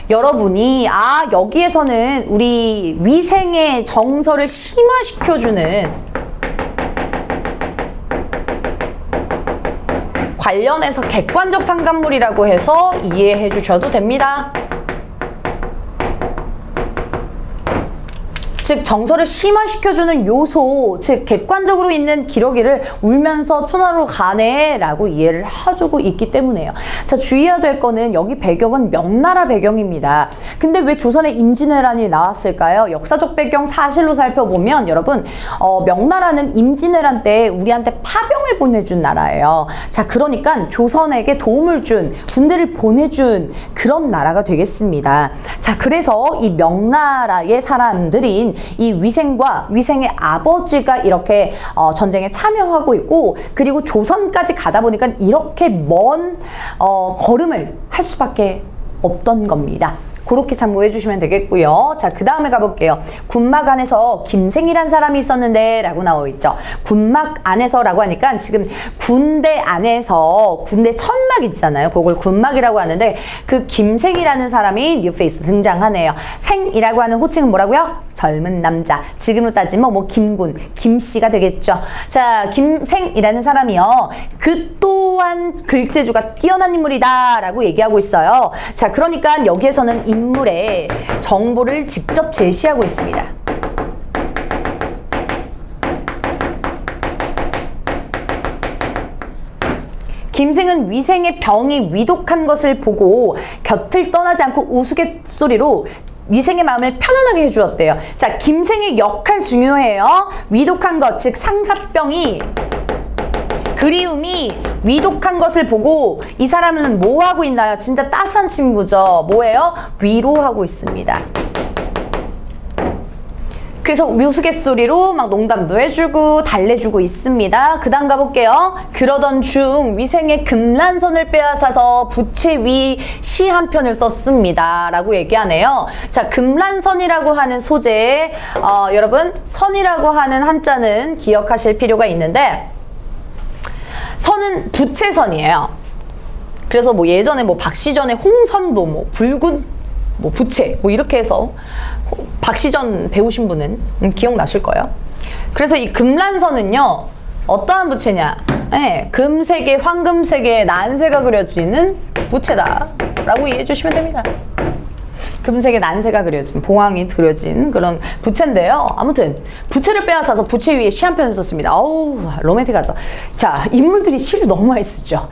여러분이 여기에서는 우리 위생의 정서를 심화시켜주는 관련해서 객관적 상관물이라고 해서 이해해 주셔도 됩니다. 즉 정서를 심화시켜주는 요소, 즉 객관적으로 있는 기러기를 울면서 초나라로 가네 라고 이해를 해주고 있기 때문에요. 자, 주의해야 될 거는 여기 배경은 명나라 배경입니다. 근데 왜 조선의 임진왜란이 나왔을까요? 역사적 배경 사실로 살펴보면 여러분 명나라는 임진왜란 때 우리한테 파병을 보내준 나라예요. 자, 그러니까 조선에게 도움을 준, 군대를 보내준 그런 나라가 되겠습니다. 자, 그래서 이 명나라의 사람들인 이 위생과 위생의 아버지가 이렇게 전쟁에 참여하고 있고, 그리고 조선까지 가다 보니까 이렇게 먼 걸음을 할 수밖에 없던 겁니다. 그렇게 참고해 주시면 되겠고요. 자, 그 다음에 가볼게요. 군막 안에서 김생이란 사람이 있었는데 라고 나와 있죠. 군막 안에서라고 하니까 지금 군대 안에서 군대 천막 있잖아요. 그걸 군막이라고 하는데 그 김생이라는 사람이 뉴페이스 등장하네요. 생이라고 하는 호칭은 뭐라고요? 젊은 남자. 지금으로 따지면 뭐 김군, 김씨가 되겠죠. 자, 김생이라는 사람이요. 그 또한 글재주가 뛰어난 인물이다 라고 얘기하고 있어요. 자, 그러니까 여기에서는 인물의 정보를 직접 제시하고 있습니다. 김생은 위생의 병이 위독한 것을 보고 곁을 떠나지 않고 우스갯소리로 위생의 마음을 편안하게 해주었대요. 자, 김생의 역할 중요해요. 위독한 것, 즉 상사병이, 그리움이 위독한 것을 보고 이 사람은 뭐 하고 있나요? 진짜 따스한 친구죠. 뭐예요? 위로하고 있습니다. 그래서 우스갯소리로 막 농담도 해주고 달래주고 있습니다. 그 다음 가볼게요. 그러던 중 위생의 금란선을 빼앗아서 부채 위 시 한 편을 썼습니다 라고 얘기하네요. 자, 금란선이라고 하는 소재, 여러분 선이라고 하는 한자는 기억하실 필요가 있는데, 선은 부채선이에요. 그래서 뭐 예전에 뭐 박시전의 홍선도 뭐 붉은 뭐 부채 뭐 이렇게 해서 박시전 배우신 분은 기억나실 거예요. 그래서 이 금란선은요, 어떠한 부채냐? 네, 금색에 황금색에 난새가 그려지는 부채다 라고 이해해 주시면 됩니다. 금색에 난새가 그려진, 봉황이 그려진 그런 부채인데요. 아무튼 부채를 빼앗아서 부채 위에 시 한 편을 썼습니다. 어우, 로맨틱하죠. 자, 인물들이 시를 너무 많이 쓰죠.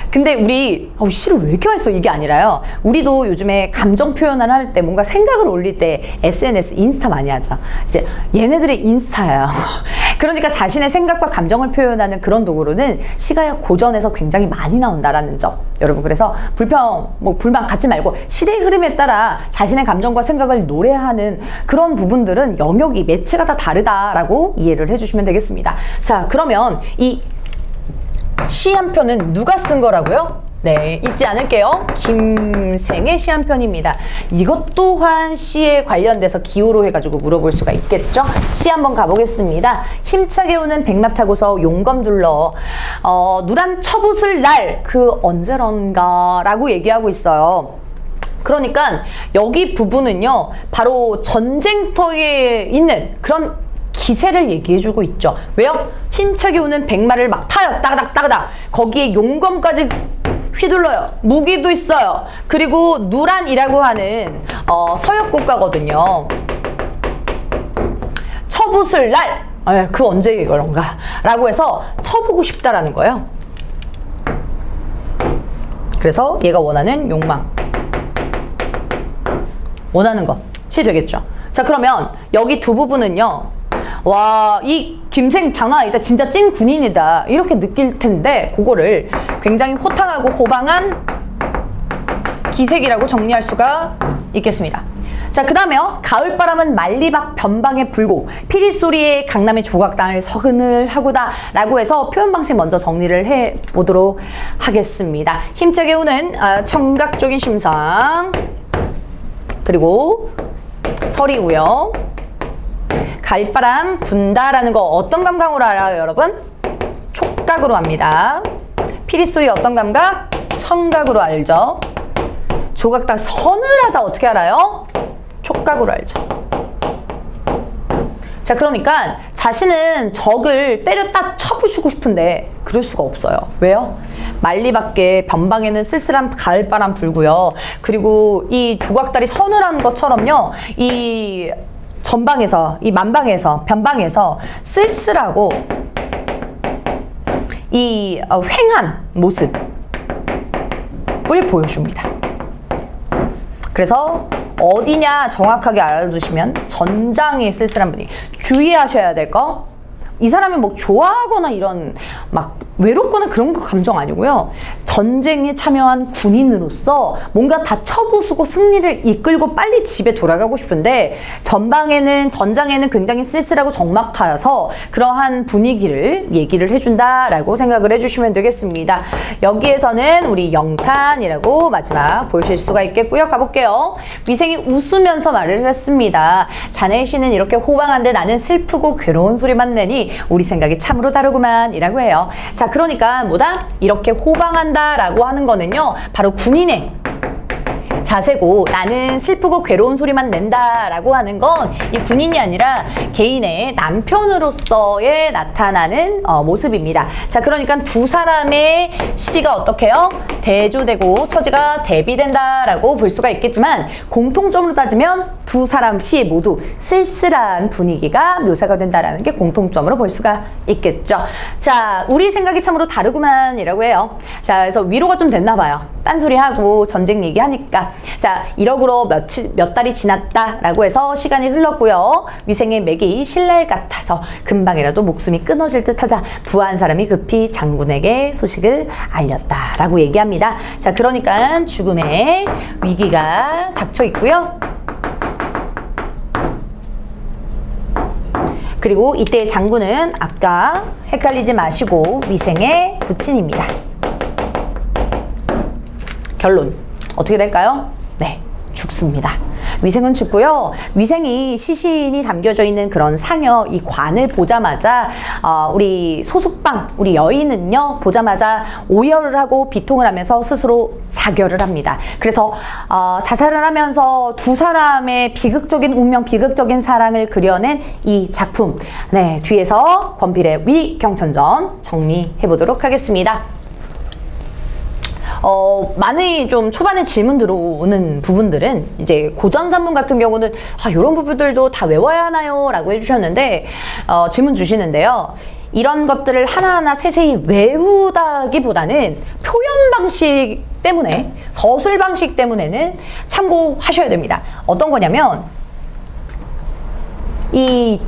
근데 우리 시를 왜 이렇게 많이 써? 이게 아니라요. 우리도 요즘에 감정 표현을 할 때, 뭔가 생각을 올릴 때 SNS, 인스타 많이 하죠. 이제 얘네들의 인스타예요. 그러니까 자신의 생각과 감정을 표현하는 그런 도구로는 시가 고전에서 굉장히 많이 나온다라는 점. 여러분, 그래서 불평, 뭐 불만 갖지 말고 시대의 흐름에 따라 자신의 감정과 생각을 노래하는 그런 부분들은 영역이, 매체가 다 다르다라고 이해를 해주시면 되겠습니다. 자, 그러면 이 시 한 편은 누가 쓴 거라고요? 네, 잊지 않을게요. 김생의 시 한 편입니다. 이것 또한 시에 관련돼서 기호로 해가지고 물어볼 수가 있겠죠? 시 한번 가보겠습니다. 힘차게 오는 백마 타고서 용검 둘러 누란 처붓을 날 그 언제런가 라고 얘기하고 있어요. 그러니까 여기 부분은요, 바로 전쟁터에 있는 그런 기세를 얘기해주고 있죠. 왜요? 힘차게 오는 백마를 막 타요. 따가닥 따가닥. 거기에 용검까지 휘둘러요. 무기도 있어요. 그리고 누란이라고 하는 서역 국가거든요. 처붓을 날, 그 언제 그런가 라고 해서 쳐보고 싶다라는 거예요. 그래서 얘가 원하는 욕망, 원하는 것이 되겠죠. 자, 그러면 여기 두 부분은요, 와, 이 김생 장난 아니다, 진짜 찐 군인이다, 이렇게 느낄 텐데, 그거를 굉장히 호탕하고 호방한 기색이라고 정리할 수가 있겠습니다. 자, 그 다음에요. 가을바람은 만리박 변방에 불고 피리소리에 강남의 조각당을 서그늘 하고다 라고 해서 표현 방식 먼저 정리를 해보도록 하겠습니다. 힘차게 오는 청각적인 심상, 그리고 설이고요. 가을바람 분다라는 거 어떤 감각으로 알아요, 여러분? 촉각으로 합니다. 피리소리 어떤 감각? 청각으로 알죠. 조각당 서늘하다 어떻게 알아요? 촉각으로 알죠. 자, 그러니까 자신은 적을 때렸다 쳐부시고 싶은데 그럴 수가 없어요. 왜요? 만리밖에 변방에는 쓸쓸한 가을바람 불고요. 그리고 이 조각달이 서늘한 것처럼요, 이 전방에서, 이 만방에서, 변방에서 쓸쓸하고 이 휑한 모습을 보여줍니다. 그래서 어디냐 정확하게 알아두시면 전장에 쓸쓸한 분이 주의하셔야 될 거, 이 사람이 뭐 좋아하거나 이런 막 외롭거나 그런 거 감정 아니고요. 전쟁에 참여한 군인으로서 뭔가 다 처부수고 승리를 이끌고 빨리 집에 돌아가고 싶은데 전장에는 굉장히 쓸쓸하고 적막해서 그러한 분위기를 얘기를 해준다라고 생각을 해주시면 되겠습니다. 여기에서는 우리 영탄이라고 마지막 보실 수가 있겠고요. 가볼게요. 위생이 웃으면서 말을 했습니다. 자네 씨는 이렇게 호방한데 나는 슬프고 괴로운 소리만 내니 우리 생각이 참으로 다르구만 이라고 해요. 자, 그러니까 뭐다? 이렇게 호방한다 라고 하는 거는요, 바로 군인의 자세고, 나는 슬프고 괴로운 소리만 낸다 라고 하는 건 이 군인이 아니라 개인의 남편으로서의 나타나는 모습입니다. 자, 그러니까 두 사람의 시가 어떻게 해요? 대조되고 처지가 대비된다 라고 볼 수가 있겠지만, 공통점으로 따지면 두 사람 시 모두 쓸쓸한 분위기가 묘사가 된다라는 게 공통점으로 볼 수가 있겠죠. 자, 우리 생각이 참으로 다르구만 이라고 해요. 자, 그래서 위로가 좀 됐나 봐요. 딴소리하고 전쟁 얘기하니까. 자, 이러고로 몇 달이 지났다라고 해서 시간이 흘렀고요. 위생의 맥이 신랄 같아서 금방이라도 목숨이 끊어질 듯하다. 부한 사람이 급히 장군에게 소식을 알렸다라고 얘기합니다. 자, 그러니까 죽음의 위기가 닥쳐 있고요. 그리고 이때의 장군은 아까 헷갈리지 마시고 위생의 부친입니다. 결론 어떻게 될까요? 네, 죽습니다. 위생은 죽고요. 위생이 시신이 담겨져 있는 그런 상여, 이 관을 보자마자 우리 소숙방, 우리 여인은요, 보자마자 오열을 하고 비통을 하면서 스스로 자결을 합니다. 그래서 자살을 하면서 두 사람의 비극적인 운명, 비극적인 사랑을 그려낸 이 작품, 네, 뒤에서 권필의 위경천전 정리해 보도록 하겠습니다. 많이 좀 초반에 질문 들어오는 부분들은 이제 고전산문 같은 경우는 이런 부분들도 다 외워야 하나요? 라고 해주셨는데 질문 주시는데요. 이런 것들을 하나하나 세세히 외우다기보다는 표현 방식 때문에, 서술 방식 때문에는 참고하셔야 됩니다. 어떤 거냐면 이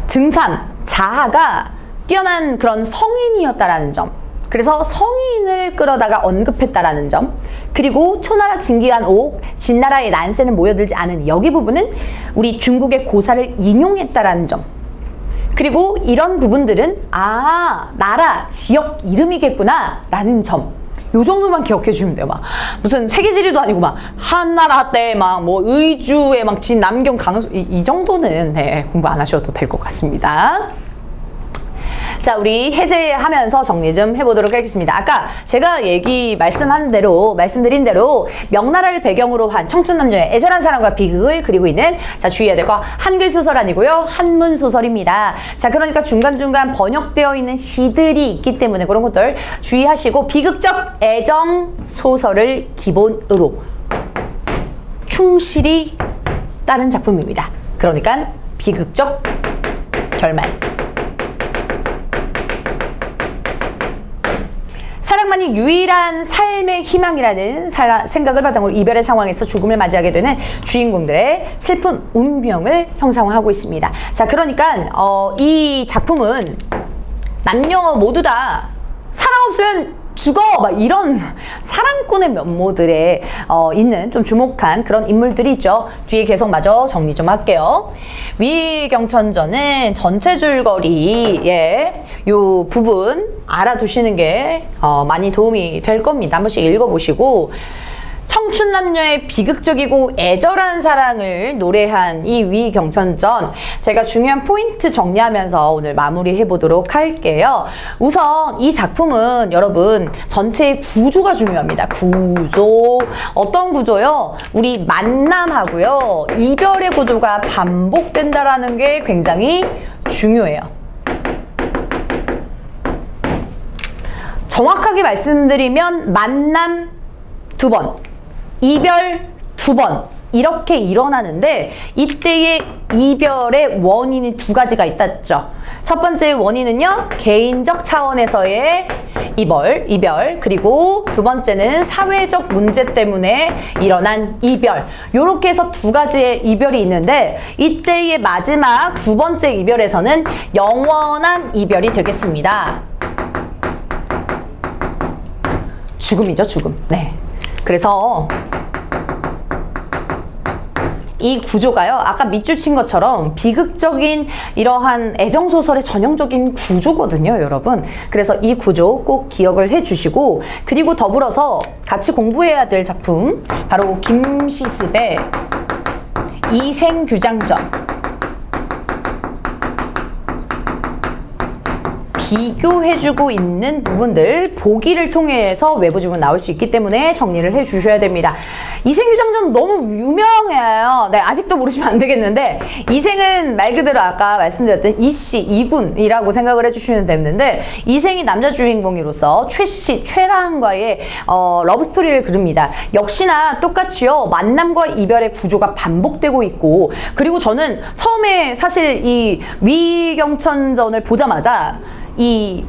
증산, 자하가 뛰어난 그런 성인이었다라는 점, 그래서 성인을 끌어다가 언급했다라는 점, 그리고 초나라 진기한 옥, 진나라의 난세는 모여들지 않은 여기 부분은 우리 중국의 고사를 인용했다라는 점, 그리고 이런 부분들은 나라, 지역 이름이겠구나 라는 점, 요 정도만 기억해 주시면 돼요. 막 무슨 세계지리도 아니고 막 한나라 때 막 뭐 의주에 막 진남경 강수 이 정도는 네, 공부 안 하셔도 될 것 같습니다. 자, 우리 해제하면서 정리 좀 해보도록 하겠습니다. 아까 제가 말씀드린 대로 명나라를 배경으로 한 청춘남녀의 애절한 사랑과 비극을 그리고 있는, 자, 주의해야 될 거 한글 소설 아니고요, 한문 소설입니다. 자, 그러니까 중간중간 번역되어 있는 시들이 있기 때문에 그런 것들 주의하시고, 비극적 애정 소설을 기본으로 충실히 따른 작품입니다. 그러니까 비극적 결말. 사랑만이 유일한 삶의 희망이라는 생각을 바탕으로 이별의 상황에서 죽음을 맞이하게 되는 주인공들의 슬픈 운명을 형상화하고 있습니다. 자, 그러니까 이 작품은 남녀 모두 다 사랑 없으면 죽어! 막 이런 사랑꾼의 면모들에 있는 좀 주목한 그런 인물들이 있죠. 뒤에 계속 마저 정리 좀 할게요. 위경천전은 전체 줄거리에 요 부분 알아두시는 게 많이 도움이 될 겁니다. 한 번씩 읽어보시고, 청춘남녀의 비극적이고 애절한 사랑을 노래한 이 위경천전, 제가 중요한 포인트 정리하면서 오늘 마무리해 보도록 할게요. 우선 이 작품은 여러분 전체의 구조가 중요합니다. 구조. 어떤 구조요? 우리 만남하고요, 이별의 구조가 반복된다라는 게 굉장히 중요해요. 정확하게 말씀드리면 만남 2번, 이별 2번 이렇게 일어나는데, 이때의 이별의 원인이 두 가지가 있다죠. 첫 번째 원인은요, 개인적 차원에서의 이별, 그리고 두 번째는 사회적 문제 때문에 일어난 이별. 요렇게 해서 두 가지의 이별이 있는데, 이때의 마지막 두 번째 이별에서는 영원한 이별이 되겠습니다. 죽음이죠, 죽음. 네. 그래서 이 구조가요, 아까 밑줄 친 것처럼 비극적인 이러한 애정소설의 전형적인 구조거든요, 여러분. 그래서 이 구조 꼭 기억을 해주시고, 그리고 더불어서 같이 공부해야 될 작품, 바로 김시습의 이생규장전. 비교해주고 있는 부분들 보기를 통해서 외부 지문 나올 수 있기 때문에 정리를 해주셔야 됩니다. 이생규장전 너무 유명해요. 네, 아직도 모르시면 안 되겠는데, 이생은 말 그대로 아까 말씀드렸던 이씨, 이군이라고 생각을 해주시면 되는데, 이생이 남자 주인공으로서 최씨, 최랑과의 러브스토리를 그립니다. 역시나 똑같이요, 만남과 이별의 구조가 반복되고 있고, 그리고 저는 처음에 사실 이 위경천전을 보자마자 이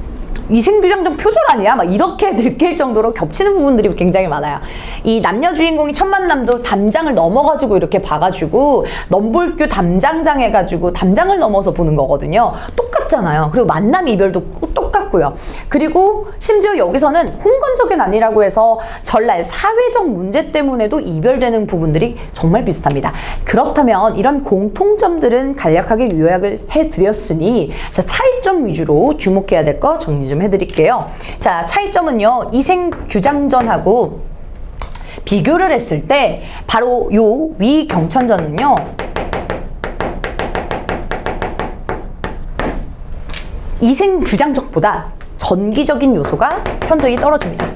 이생규장전 표절 아니야? 막 이렇게 느낄 정도로 겹치는 부분들이 굉장히 많아요. 이 남녀 주인공이 첫 만남도 담장을 넘어가지고 이렇게 봐가지고 넘볼교 담장장 해가지고 담장을 넘어서 보는 거거든요. 똑같잖아요. 그리고 만남 이별도 똑같고요. 그리고 심지어 여기서는 홍건적인 아니라고 해서 전날 사회적 문제 때문에도 이별되는 부분들이 정말 비슷합니다. 그렇다면 이런 공통점들은 간략하게 요약을 해드렸으니, 자, 차이점 위주로 주목해야 될 거 정리 좀 해드릴게요. 자, 차이점은요, 이생규장전하고 비교를 했을 때 바로 요 위경천전은요, 이생규장전보다 전기적인 요소가 현저히 떨어집니다.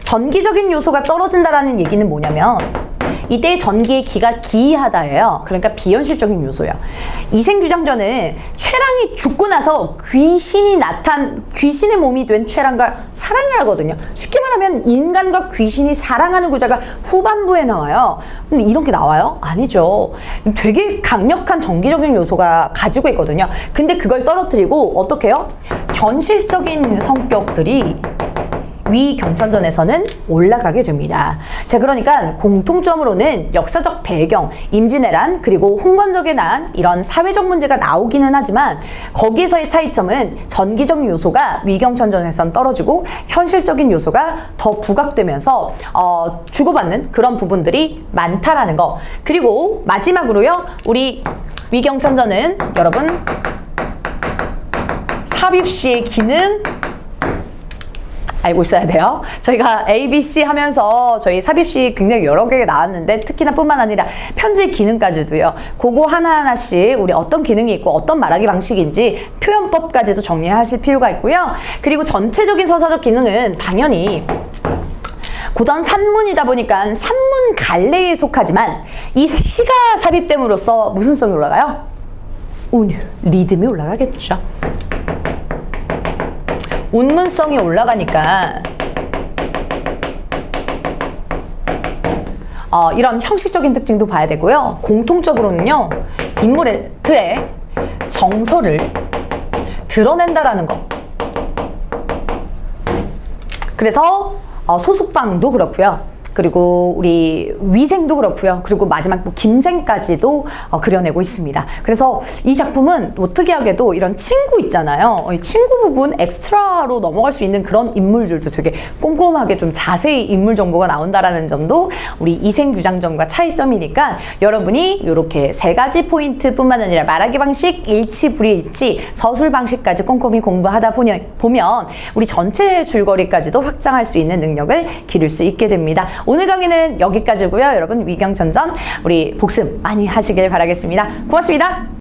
전기적인 요소가 떨어진다라는 얘기는 뭐냐면, 이때 전기의 기가 기이하다예요. 그러니까 비현실적인 요소예요. 이생규장전은 최랑이 죽고 나서 귀신의 몸이 된 최랑과 사랑을 하거든요. 쉽게 말하면 인간과 귀신이 사랑하는 구조가 후반부에 나와요. 근데 이런 게 나와요? 아니죠. 되게 강력한 전기적인 요소가 가지고 있거든요. 근데 그걸 떨어뜨리고 어떻게 해요? 현실적인 성격들이 위경천전에서는 올라가게 됩니다. 자, 그러니까 공통점으로는 역사적 배경, 임진왜란, 그리고 홍건적의 난, 이런 사회적 문제가 나오기는 하지만, 거기에서의 차이점은 전기적 요소가 위경천전에선 떨어지고 현실적인 요소가 더 부각되면서 주고받는 그런 부분들이 많다라는 거. 그리고 마지막으로요, 우리 위경천전은 여러분 삽입시의 기능 알고 있어야 돼요. 저희가 ABC 하면서 저희 삽입시 굉장히 여러 개가 나왔는데, 특히나 뿐만 아니라 편집 기능까지도요. 그거 하나하나씩 우리 어떤 기능이 있고 어떤 말하기 방식인지 표현법까지도 정리하실 필요가 있고요. 그리고 전체적인 서사적 기능은 당연히 고전 산문이다 보니까 산문 갈래에 속하지만, 이 시가 삽입됨으로써 무슨 성이 올라가요? 운율, 리듬이 올라가겠죠. 운문성이 올라가니까 이런 형식적인 특징도 봐야 되고요. 공통적으로는요, 인물의 정서를 드러낸다라는 거. 그래서 소숙방도 그렇고요. 그리고 우리 위생도 그렇고요. 그리고 마지막 뭐 김생까지도 그려내고 있습니다. 그래서 이 작품은 뭐 특이하게도 이런 친구 있잖아요. 이 친구 부분 엑스트라로 넘어갈 수 있는 그런 인물들도 되게 꼼꼼하게 좀 자세히 인물 정보가 나온다라는 점도 우리 이생규장전과 차이점이니까, 여러분이 이렇게 세 가지 포인트뿐만 아니라 말하기 방식, 일치, 불일치, 서술 방식까지 꼼꼼히 공부하다 보면 우리 전체 줄거리까지도 확장할 수 있는 능력을 기를 수 있게 됩니다. 오늘 강의는 여기까지고요. 여러분 위경천전 우리 복습 많이 하시길 바라겠습니다. 고맙습니다.